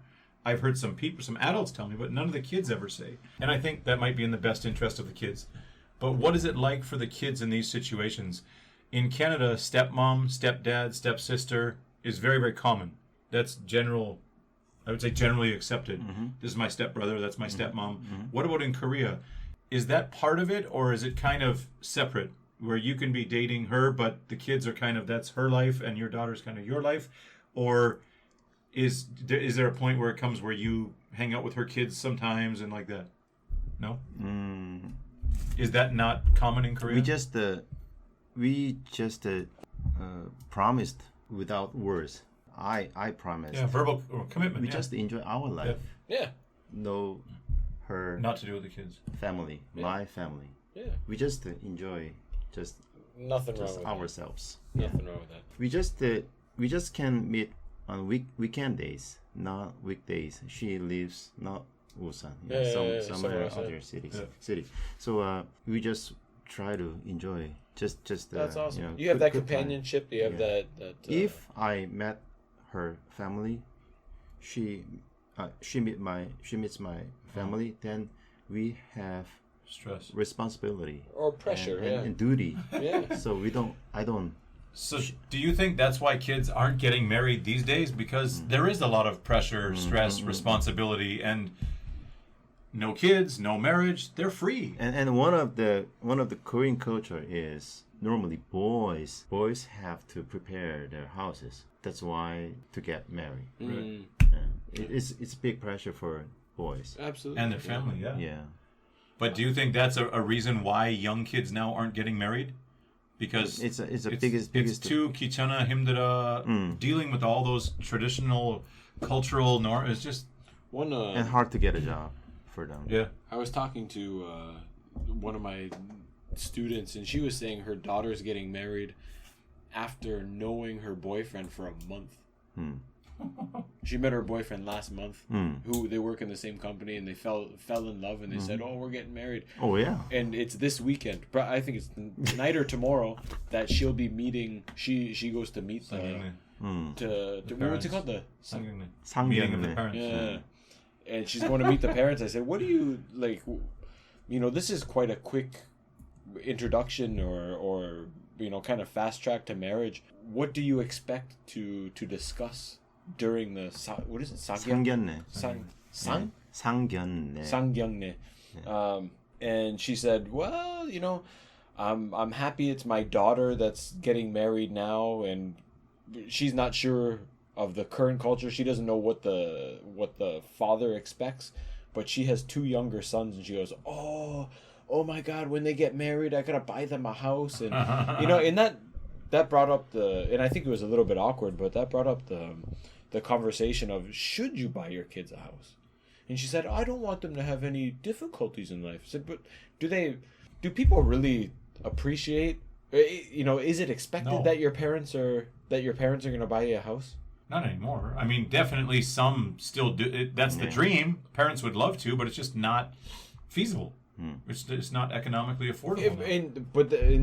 I've heard some adults tell me, but none of the kids ever say. And I think that might be in the best interest of the kids. But what is it like for the kids in these situations? In Canada, stepmom, stepdad, stepsister is very, very common. That's I would say generally accepted. This is my stepbrother, that's my stepmom. What about in Korea? Is that part of it, or is it kind of separate? Where you can be dating her, but the kids are kind of, that's her life and your daughter's kind of your life? Or is there a point where it comes where you hang out with her kids sometimes and like that? No? Is that not common in Korea? We just promised without words. I promised. Yeah, verbal commitment. We yeah. just enjoy our life. yeah, No, her Not to do with the kids. family, my family. yeah, We just enjoy just nothing wrong with ourselves. that. Nothing wrong with that. We just can meet on weekend days, not weekdays. She lives not Busan, somewhere somewhere else, other city. So we just try to enjoy just That's awesome. You good- have that good time. companionship. You have Yeah. that. If I met her family, she meets my family, then we have Stress. responsibility or pressure, and duty. yeah. So I don't. So do you think that's why kids aren't getting married these days? Because there is a lot of pressure, stress, responsibility, and no kids, no marriage. They're free. And one of the Korean culture is normally boys have to prepare their houses. That's why to get married. Right. It's big pressure for boys. Absolutely. And their family, yeah. Yeah. But do you think that's a reason why young kids now aren't getting married? Because It's a it's biggest too kichana himdara, dealing with all those traditional cultural norms. It's just One and hard to get a job for them. yeah. I was talking to one of my students, and she was saying her daughter's getting married after knowing her boyfriend for a month. She met her boyfriend last month, who they work in the same company, and they fell in love, and they said, "Oh, we're getting married." Oh yeah. And it's this weekend, but I think it's tonight or tomorrow that she'll be meeting. She goes to meet the what's it called, the meeting of the parents. Yeah. And she's going to meet the parents. I said, "What do you like? This is quite a quick introduction, or kind of fast track to marriage. What do you expect to discuss during the what is it? 상견례. 상견례. 상견례. And she said, "Well, I'm happy it's my daughter that's getting married now, and she's not sure of the current culture. She doesn't know what the father expects, but she has 2 younger sons, and she goes, oh my God, when they get married, I gotta buy them a house." And and that brought up and I think it was a little bit awkward, but that brought up the conversation of, should you buy your kids a house? And she said, "I don't want them to have any difficulties in life." I said, "But do people really appreciate, is it expected that your parents are gonna buy you a house?" Not anymore. I mean, definitely some still do. That's the dream. Parents would love to, but it's just not feasible. It's not economically affordable. And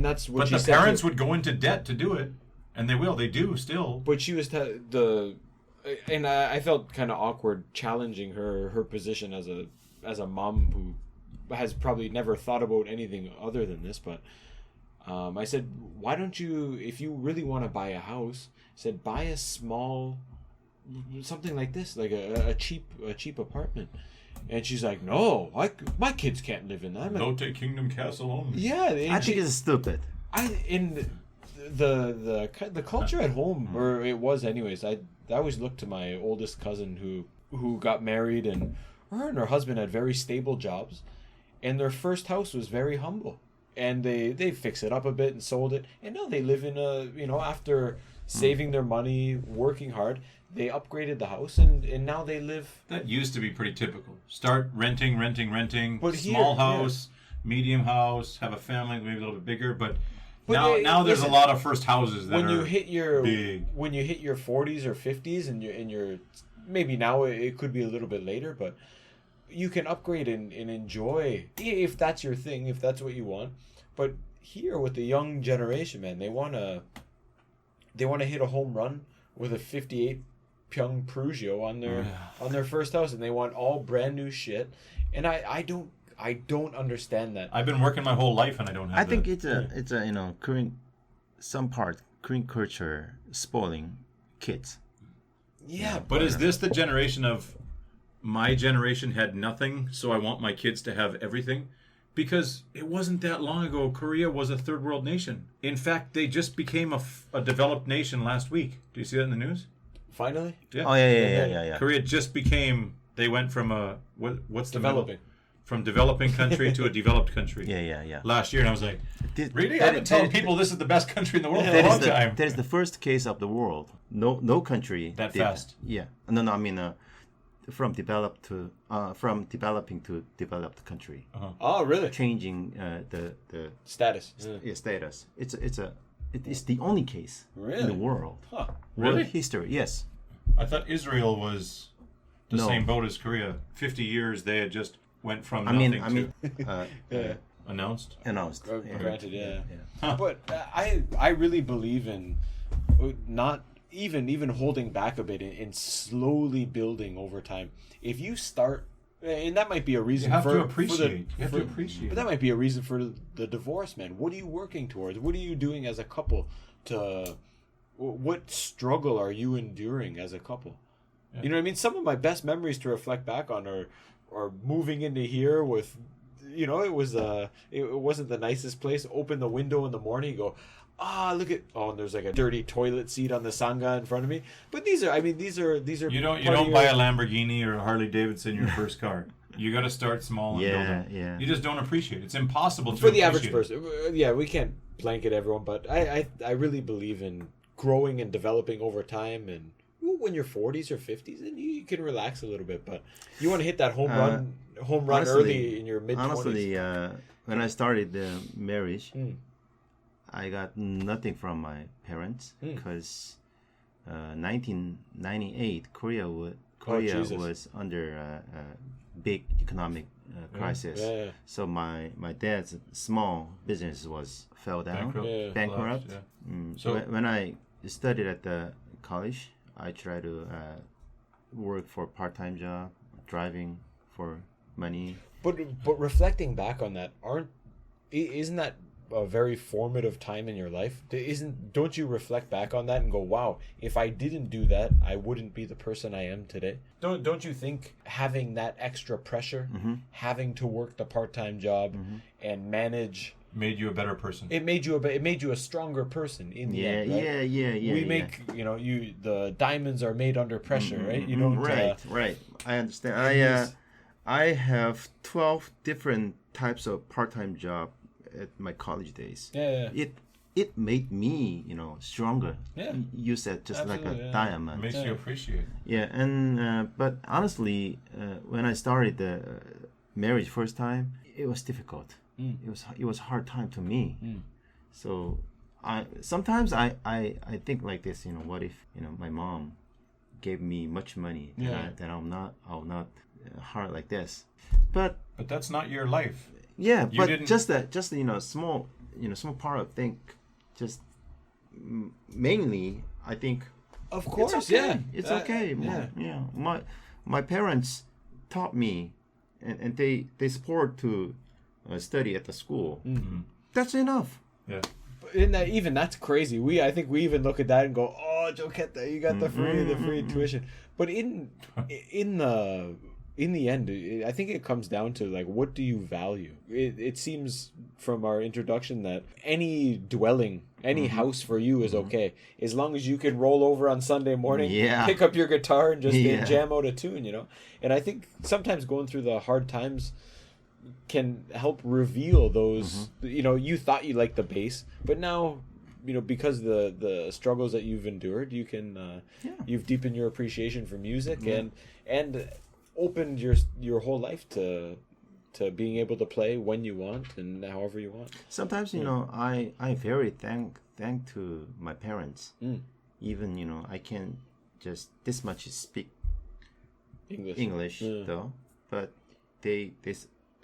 that's what she the said. Parents would go into debt to do it, and they do still. But she was and I felt kind of awkward challenging her position as a mom who has probably never thought about anything other than this. But I said, why don't you, if you really want to buy a house, buy a small, something like this, like a cheap apartment. And she's like, "No, my kids can't live in that." Lotte Kingdom Castle only. Yeah, I think it's stupid. The culture at home, or it was anyways. I always looked to my oldest cousin who got married, and her husband had very stable jobs, and their first house was very humble, and they fixed it up a bit and sold it, and now they live in after saving their money, working hard. They upgraded the house, and now they live... That used to be pretty typical. Start renting. But small house, medium house, have a family, maybe a little bit bigger. But now there's a lot of first houses that when you hit your big. When you hit your 40s or 50s, and you're maybe now it could be a little bit later, but you can upgrade and enjoy, if that's your thing, if that's what you want. But here with the young generation, man, they want to hit a home run with a 58 Pyong Prugio on their first house, and they want all brand new shit, and I don't understand that. I've been working my whole life and I don't have. I think it's a current culture spoiling kids. Yeah, but is this the generation of my generation had nothing, so I want my kids to have everything? Because it wasn't that long ago, Korea was a third world nation. In fact, they just became a developed nation last week. Do you see that in the news? Finally? Yeah. Oh yeah. Korea just became. They went from what's developing? From developing country to a developed country. Yeah. Last year, and I was like, really? I've been telling people this is the best country in the world for a long time. That is the first case of the world. No country that fast. Yeah. No. I mean, from developing to developed country. Uh-huh. Oh, really? Changing the status. Status. It is the only case in the world. Huh. Really? World history. Yes. I thought Israel was the same boat as Korea. 50 years they had just went from nothing to announced. Granted, yeah. Huh. But I really believe in not even holding back a bit and slowly building over time. If you start, and that might be a reason you have to appreciate. But that might be a reason for the divorce, man. What are you working towards? What are you doing as a couple what struggle are you enduring as a couple? Yeah. You know what I mean? Some of my best memories to reflect back on are moving into here with, it wasn't the nicest place. Open the window in the morning, you go, look at, and there's like a dirty toilet seat on the Sangha in front of me. But these are You don't buy a Lamborghini or a Harley Davidson your first car. You got to start small and build up. Yeah. You just don't appreciate it. It's impossible to for the average person. Yeah, we can't blanket everyone, but I really believe in growing and developing over time, and when you're 40s or 50s, then you can relax a little bit. But you want to hit that home run honestly, early in your mid-20s. Honestly, when I started the marriage, I got nothing from my parents because 1998 Korea was under a big economic crisis. Yeah. So my dad's small business fell down, bankrupt. So when I studied at the college, I tried to work for a part-time job, driving for money. But reflecting back on that, isn't that a very formative time in your life? Don't you reflect back on that and go, wow, if I didn't do that, I wouldn't be the person I am today? Don't you think having that extra pressure, having to work the part-time job and manage, made you a better person? it made you a stronger person in the end, right? Yeah. We make the diamonds are made under pressure, right? You don't right. I understand. I have 12 different types of part-time job at my college days. Yeah. It made me, stronger. Yeah. You said just Absolutely, like a yeah. diamond. It makes you appreciate. Yeah, and but honestly, when I started the marriage first time, it was difficult. It was hard time to me. So sometimes I think like this. What if my mom gave me much money? Then I'll not hard like this. But that's not your life. Yeah, You but didn't- just small part of thing, just mainly I think. Of course, It's okay. yeah. It's okay. My parents taught me, and they support to study at the school. That's enough. Yeah. Even that's crazy. I think we even look at that and go, "Oh, Joe Ketta, you got the free tuition." But in the end, I think it comes down to like, what do you value? It seems from our introduction that any dwelling, any house for you is okay, as long as you can roll over on Sunday morning, pick up your guitar and just jam out a tune, And I think sometimes going through the hard times can help reveal those. You thought you liked the bass, but now, because the struggles that you've endured, you can you've deepened your appreciation for music and opened your whole life to being able to play when you want and however you want. Sometimes I very thank to my parents. Even I can just this much speak English though, but they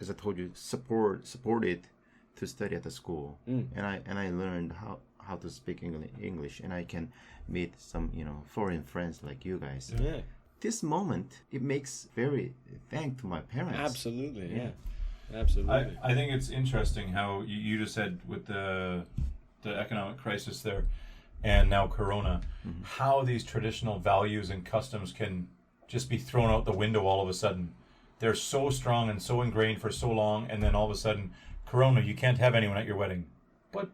as I told you supported to study at the school, and I learned how to speak English, and I can meet some foreign friends like you guys. Yeah. This moment, it makes very thank to my parents. Absolutely, yeah. Absolutely. I think it's interesting how you just said with the economic crisis there and now Corona, how these traditional values and customs can just be thrown out the window all of a sudden. They're so strong and so ingrained for so long, and then all of a sudden, Corona, you can't have anyone at your wedding. But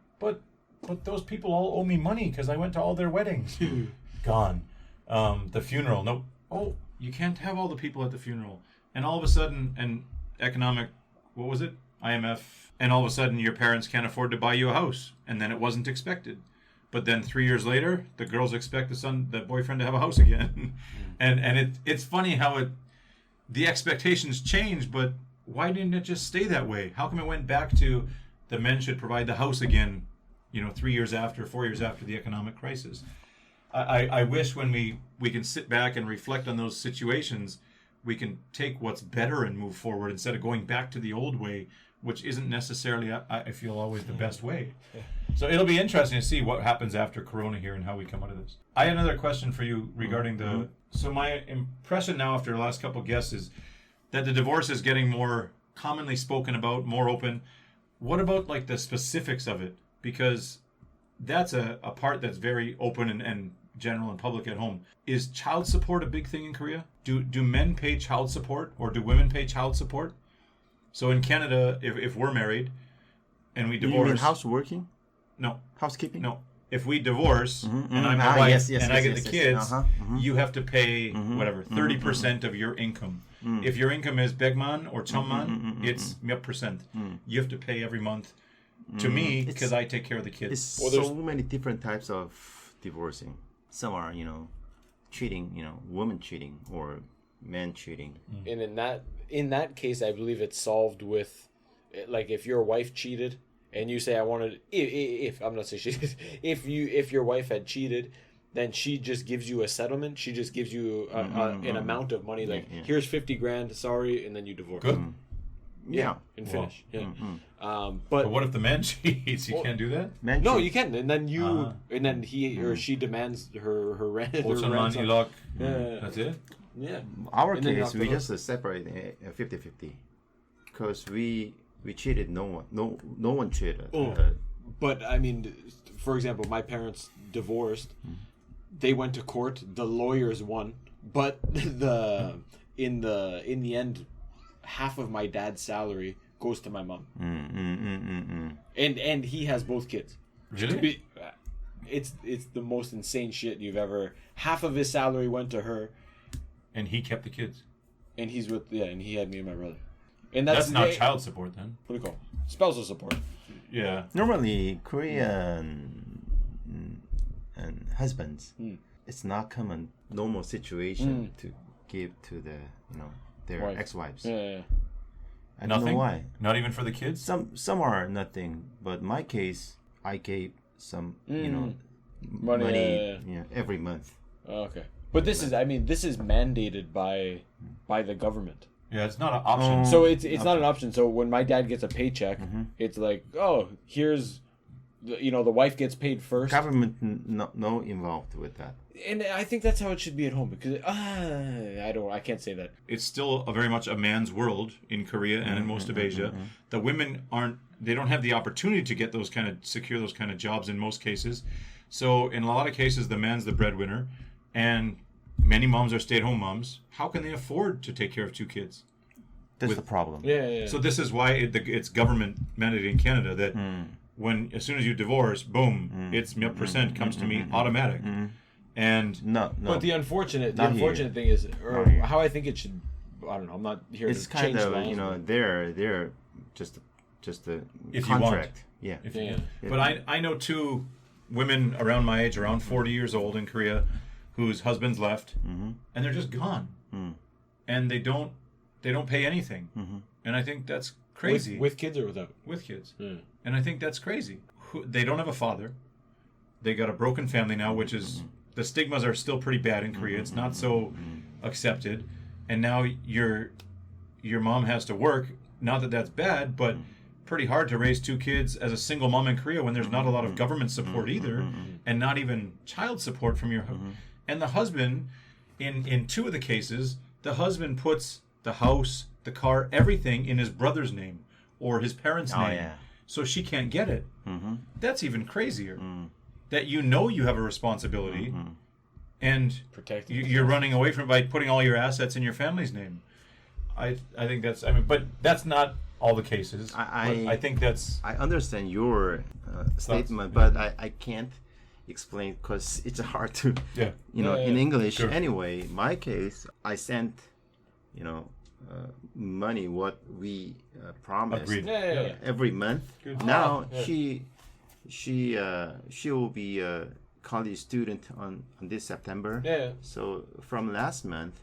those people all owe me money because I went to all their weddings. Gone. The funeral, no. Oh, you can't have all the people at the funeral. And all of a sudden, an economic, what was it? IMF. And all of a sudden, your parents can't afford to buy you a house. And then it wasn't expected. But then 3 years later, the girls expect the boyfriend to have a house again. and it's funny how the expectations change, but why didn't it just stay that way? How come it went back to the men should provide the house again, 3 years after, 4 years after the economic crisis? I wish when we can sit back and reflect on those situations, we can take what's better and move forward instead of going back to the old way, which isn't necessarily, I feel, always the best way. So it'll be interesting to see what happens after Corona here and how we come out of this. I had another question for you regarding so my impression now after the last couple of guests is that the divorce is getting more commonly spoken about, more open. What about like the specifics of it? Because that's a part that's very open and general and public at home. Is child support a big thing in Korea? Do men pay child support or do women pay child support? So in Canada, if we're married and we divorce... You mean houseworking? No. Housekeeping? No. If we divorce and I'm the wife and I get the kids, you have to pay whatever, 30% of your income. If your income is Begman or Chomman, it's몇 %. You have to pay every month to me because I take care of the kids. There's so many different types of divorcing. Some are, cheating, woman cheating or man cheating. And in that case, I believe it's solved with like if your wife cheated and you say I wanted, if I'm not saying she, if your wife had cheated, then she just gives you a settlement. She just gives you an amount of money, like here's 50 grand, sorry, and then you divorce. Good. Yeah. And finish. But But what if the man cheats? You can't do that? Man no, cheat. you can, and then and then he or she demands her rent. her ransom. That's it? Yeah. Our And then you case, have we to- just separate 50-50. Because we cheated no one. No one cheated. Oh. But I mean, for example, my parents divorced. They went to court. The lawyers won, but in the end, half of my dad's salary goes to my mom. And he has both kids. Really? It's the most insane shit you've ever. Half of his salary went to her, And he kept the kids. and he's with and he had me and my brother. And That's not child support then. What do you call it? Spousal support. Yeah. Normally, Korean and husbands, it's not common normal situation to give to their Wife. ex-wives. Yeah. I don't know why. Not even for the kids? Some are nothing, but my case, I gave some Money. every month. Okay. But this is mandated by the government. Yeah, it's not an option. So it's not an option. So when my dad gets a paycheck, it's like, oh, here's, the wife gets paid first. Government no involved with that. And I think that's how it should be at home because I can't say that. It's still very much a man's world in Korea and in most of Asia. The women they don't have the opportunity to get secure those kind of jobs in most cases. So in a lot of cases, the man's the breadwinner, and many moms are stay-at-home moms. How can they afford to take care of two kids? That's the problem. Yeah. So this is why it's government mandated in Canada that as soon as you divorce, boom, it's percent comes to me automatic. And No. But the unfortunate thing is, or Not here. how I think it should. I don't know. I'm not here It's to change kind of laws. they're just a If you want. contract. Yeah. But I know two women around my age, around 40 years old in Korea, whose husbands left, and they're just gone, and they don't pay anything, and I think that's crazy. With kids or without? With kids, and I think that's crazy. They don't have a father. They got a broken family now, which is the stigmas are still pretty bad in Korea. It's not so accepted, and now your mom has to work. Not that that's bad, but pretty hard to raise two kids as a single mom in Korea when there's not a lot of government support either, and not even child support from your and the husband. In two of the cases, the husband puts the house, the car, everything in his brother's name or his parents' name, yeah. so she can't get it. That's even crazier. That you have a responsibility, and Protect you're running away from it by putting all your assets in your family's name. I think that's but that's not all the cases. I think that's. I understand your statement, but I can't explain because it's hard to in English. Sure. Anyway, my case, I sent money what we promised Agreed. Yeah. every month. Good. Now she will be a college student on this September. Yeah. So from last month,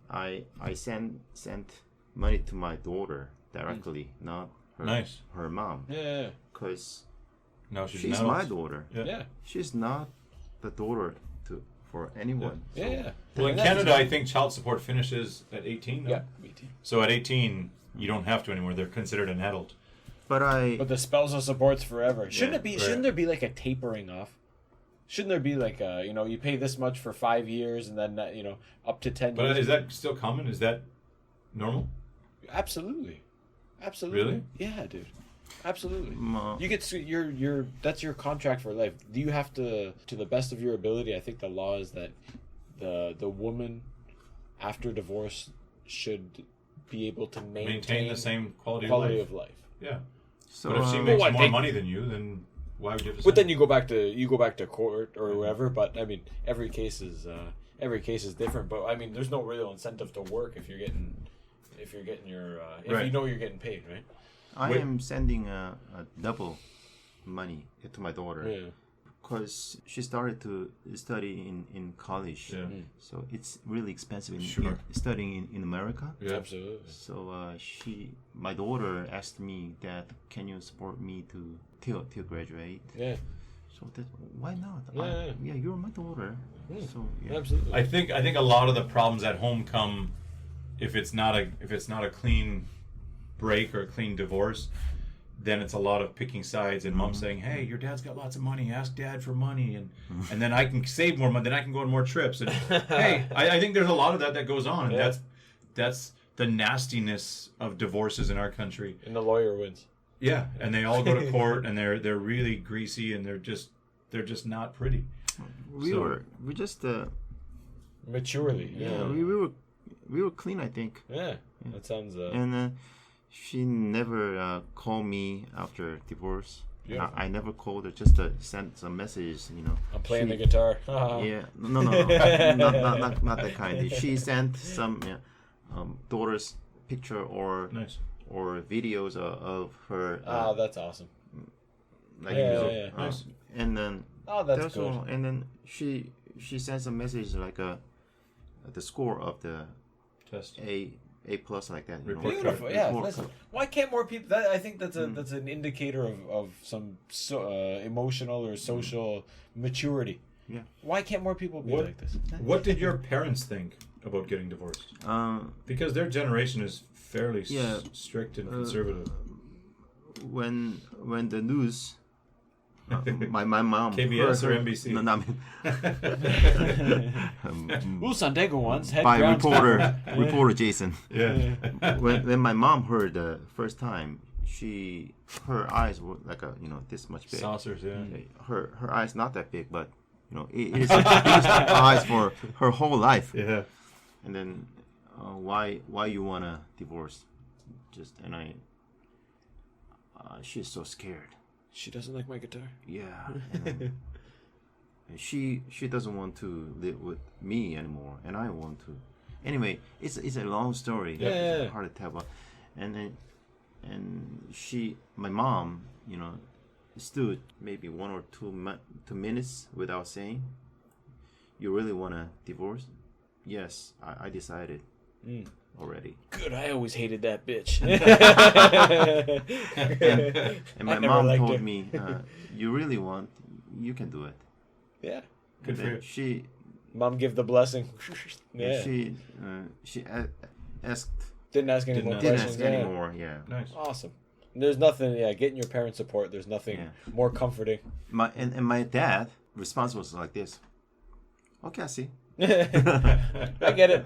I sent money to my daughter directly, not her mom, Yeah. because No, she's my daughter. Yeah. She's not the daughter for anyone. So Yeah. Well, in And that's Canada, just- I think child support finishes at 18. No? Yeah. Me too. So at 18, you don't have to anymore. They're considered an adult. But the spousal support's forever. Shouldn't Yeah, it be? right. Shouldn't there be like a tapering off? Shouldn't there be like a you pay this much for 5 years and then up to 10 But years? is that still common? Is that normal? Absolutely. Really? Yeah, dude. Absolutely. Ma- You get your that's your contract for life. Do you have to the best of your ability? I think the law is that the woman after divorce should be able to Maintain the same quality of life. Yeah. so But if she makes what, more they- money than you, then why would you have to But say then you go back to court or whatever. But I mean, every case is different. But I mean, there's no real incentive to work if you're getting your if Right. you know you're getting paid, right? I am sending a double money to my daughter. Yeah. because she started to study in college. Yeah. So it's really expensive Sure. studying in America. Yeah. Absolutely. So my daughter asked me that, can you support me till graduate? Yeah. So that, why not? Yeah. You're my daughter. So yeah. Absolutely. I think a lot of the problems at home come if it's not a clean break or a clean divorce. Then it's a lot of picking sides and mom saying, "Hey, your dad's got lots of money. Ask dad for money, and then I can save more money. Then I can go on more trips." And hey, I think there's a lot of that goes on, and that's the nastiness of divorces in our country. And the lawyer wins. Yeah, and they all go to court, and they're really greasy, and they're just not pretty. We just Maturely. yeah, we were clean, I think. Yeah. That sounds. And she never called me after divorce. I never called her, just sent some messages, I'm playing the guitar. Yeah, no, not that kind. She sent some daughter's picture or Nice. or videos of her. That's awesome. Like, Yeah. Nice. And then That's good. all. And then she sent some message like the score of the Test. A plus, like that. Report card. Beautiful. Yeah. Report Listen, card. why can't more people? I think that's an indicator of some emotional or social maturity. Yeah. Why can't more people be like this? What did your parents think about getting divorced? Because their generation is fairly strict and conservative. When the news, my mom, KBS or NBC? No, I mean, San Diego once had by grounds. reporter Jason. Yeah. When my mom heard the first time, her eyes were like this much big. Saucers, yeah. Her eyes not that big, but it is eyes for her whole life. Yeah. And then why you wanna divorce? She's so scared. She doesn't like my guitar. Yeah. And she doesn't want to live with me anymore, and I want to. Anyway, it's a long story. Yeah. It's hard to tell, but my mom, stood maybe 1 or 2 minutes without saying, "You really want to divorce?" Yes, I decided already. Good. I always hated that bitch. And my I never mom liked told her. me, "You really want? You can do it." Yeah. Good for Then you. Mom give the blessing. Yeah. she asked. Didn't ask any more Didn't questions. ask anymore. Yeah. Nice. Awesome. There's nothing. Yeah, getting your parents' support. There's nothing more comforting. My dad response was like this. Okay, I see. I get it.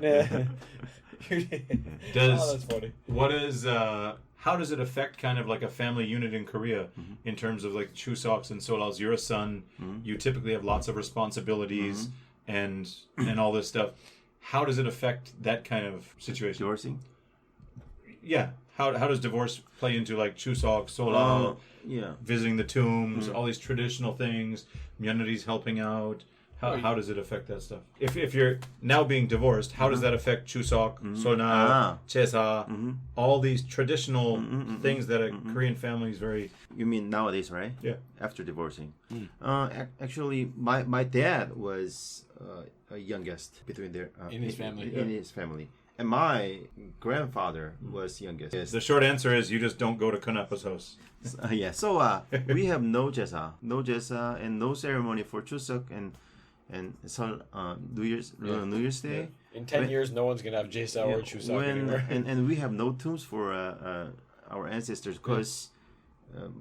That's funny. What is how does it affect kind of like a family unit in Korea in terms of like Chuseoks and Solals? You're a son. You typically have lots of responsibilities and all this stuff. How does it affect that kind of situation? Divorcing? Yeah. How does divorce play into like Chuseok, Solal, Yeah. visiting the tombs, all these traditional things, Myeoneri's helping out? How does it affect that stuff? If you're now being divorced, how does that affect Chuseok, Solal, Chesa, all these traditional things that a Korean family is very... You mean nowadays, right? Yeah. After divorcing. Actually, my dad was a youngest between their... In his family. In his family. And my grandfather was youngest. Yes. The short answer is you just don't go to Kunapa's house. Yeah. So we have no jesa, and no ceremony for Chuseok and New Year's Day. In 10 years, no one's gonna have Jaesa or Chuseok anymore. And we have no tombs for our ancestors because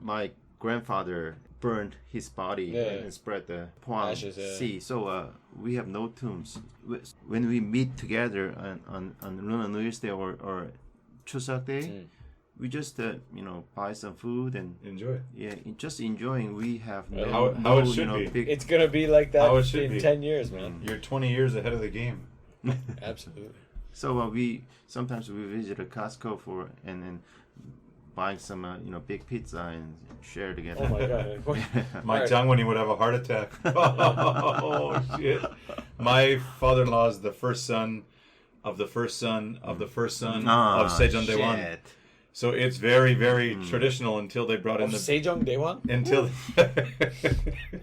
my grandfather burned his body and spread the Puang Ashes, Sea. So we have no tombs. When we meet together on Lunar New Year's Day or Chuseok Day, we just buy some food and Enjoy. yeah, just enjoying. We have How it should be. big, It's gonna be like that How it should in be. 10 years, man. You're 20 years ahead of the game. Absolutely. So sometimes we visit a Costco and then buying some big pizza and share together. Oh my god. My Right. tongue when he would have a heart attack. Oh shit! My father-in-law is the first son of the first son of the first son of Sejong Daewon. Shit. So it's very, very traditional until they brought in the Sejong Daewon? until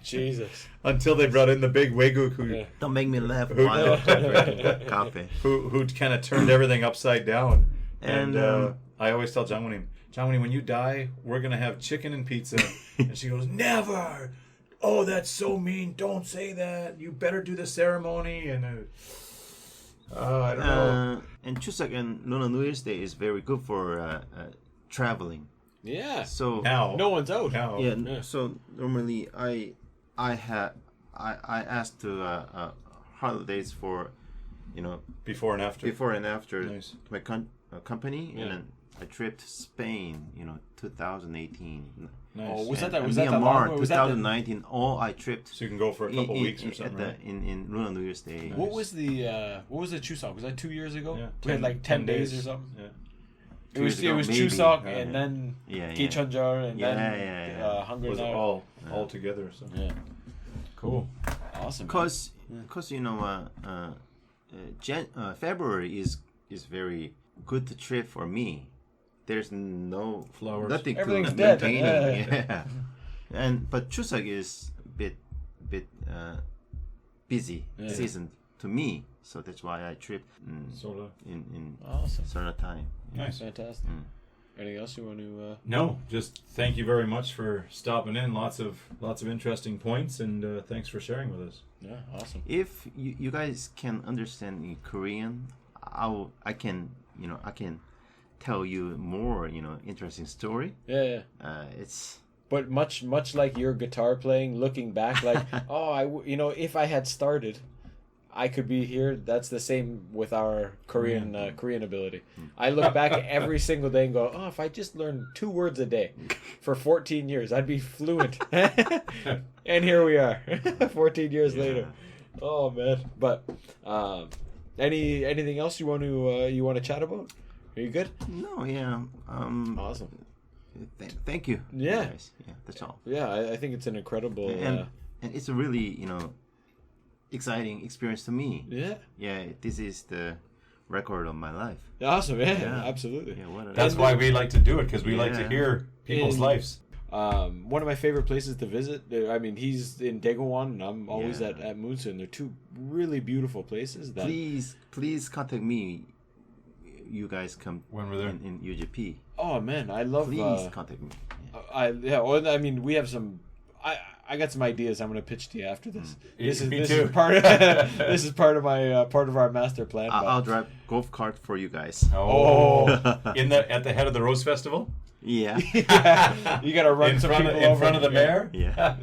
Jesus. until they brought in the big Wagyu Yeah. Don't make me laugh while drinking coffee. who kind of turned everything upside down. And And, I always tell Jangwon, when you die, we're gonna have chicken and pizza. And she goes, never. Oh, that's so mean. Don't say that. You better do the ceremony. And I don't know. And Chuseok and Lunar New Year's Day is very good for traveling. Yeah. So Now, No one's out. now, yeah, so normally I asked to holidays for, before and after. before and after Nice. to my company, Yeah. and then I tripped Spain, 2018. Nice. Oh, was And that was that the Myanmar, long? Was that the, 2019. All I tripped So you can go for a couple weeks or something, right? in Lunar New Year's Day. what was the Chuseok? Was that 2 years ago? Yeah, We had like 10 days or something. Yeah. It was years ago, maybe. Chuseok Yeah. and then Yeah, Gicheonjeol and Yeah, then yeah, yeah. Hungry Was Now. all together. So Yeah. cool. Awesome. Because February is very good to trip for me. There's no Flowers. nothing Everything's to dead. maintaining. Yeah. Yeah. But Chuseok is a bit busy Yeah. season to me, so that's why I trip Sort of. in Awesome. certain time. Nice. Fantastic. Anything else you want to? No, just thank you very much for stopping in. Lots of interesting points, and thanks for sharing with us. Yeah. Awesome. If you guys can understand in Korean, I can tell you more interesting story. Yeah. It's But much like your guitar playing, looking back, like, if I had started, I could be here. That's the same with our Korean ability. I look back every single day and go, oh, if I just learned 2 words a day for 14 years, I'd be fluent. And here we are, 14 years later. Oh man! But anything else you want to chat about? Are you good? no, yeah. Awesome. Thank you. Yeah. you guys. Yeah, that's all. Yeah, I think it's an incredible. And it's a really exciting experience to me. Yeah. Yeah, this is the record of my life. Awesome. Yeah. Yeah. Absolutely. Yeah, what a, That's why we like to do it, because we like to Yeah. hear people's In- lives. One of my favorite places to visit. I mean, he's in Daegwon, and I'm always Yeah. at Munsun. They're 2 really beautiful places. That please contact me. You guys come When we're there. in UGP. oh man, I love. Please contact me. Well, I mean, we have some. I got some ideas I'm going to pitch to you after this. This Me is too. part of this is part of my part of our master plan. but- I'll drive golf cart for you guys. Oh, at the head of the Rose Festival, Yeah. Yeah, you got to run in some front people in over. front of the mayor. Yeah.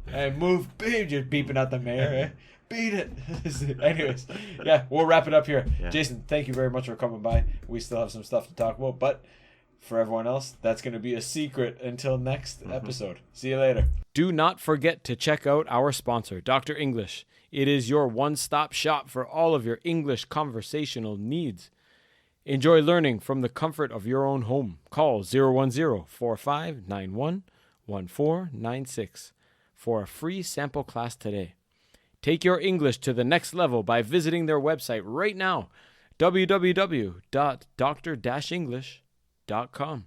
Hey, move, beep, just beeping at the mayor. Eh? Beat it. Anyways, yeah, we'll wrap it up here. Yeah. Jason, thank you very much for coming by. We still have some stuff to talk about, but for everyone else, that's going to be a secret until next episode. See you later. Do not forget to check out our sponsor, Dr. English. It is your one-stop shop for all of your English conversational needs. Enjoy learning from the comfort of your own home. Call 010-4591-1496 for a free sample class today. Take your English to the next level by visiting their website right now, www.dr-english.com.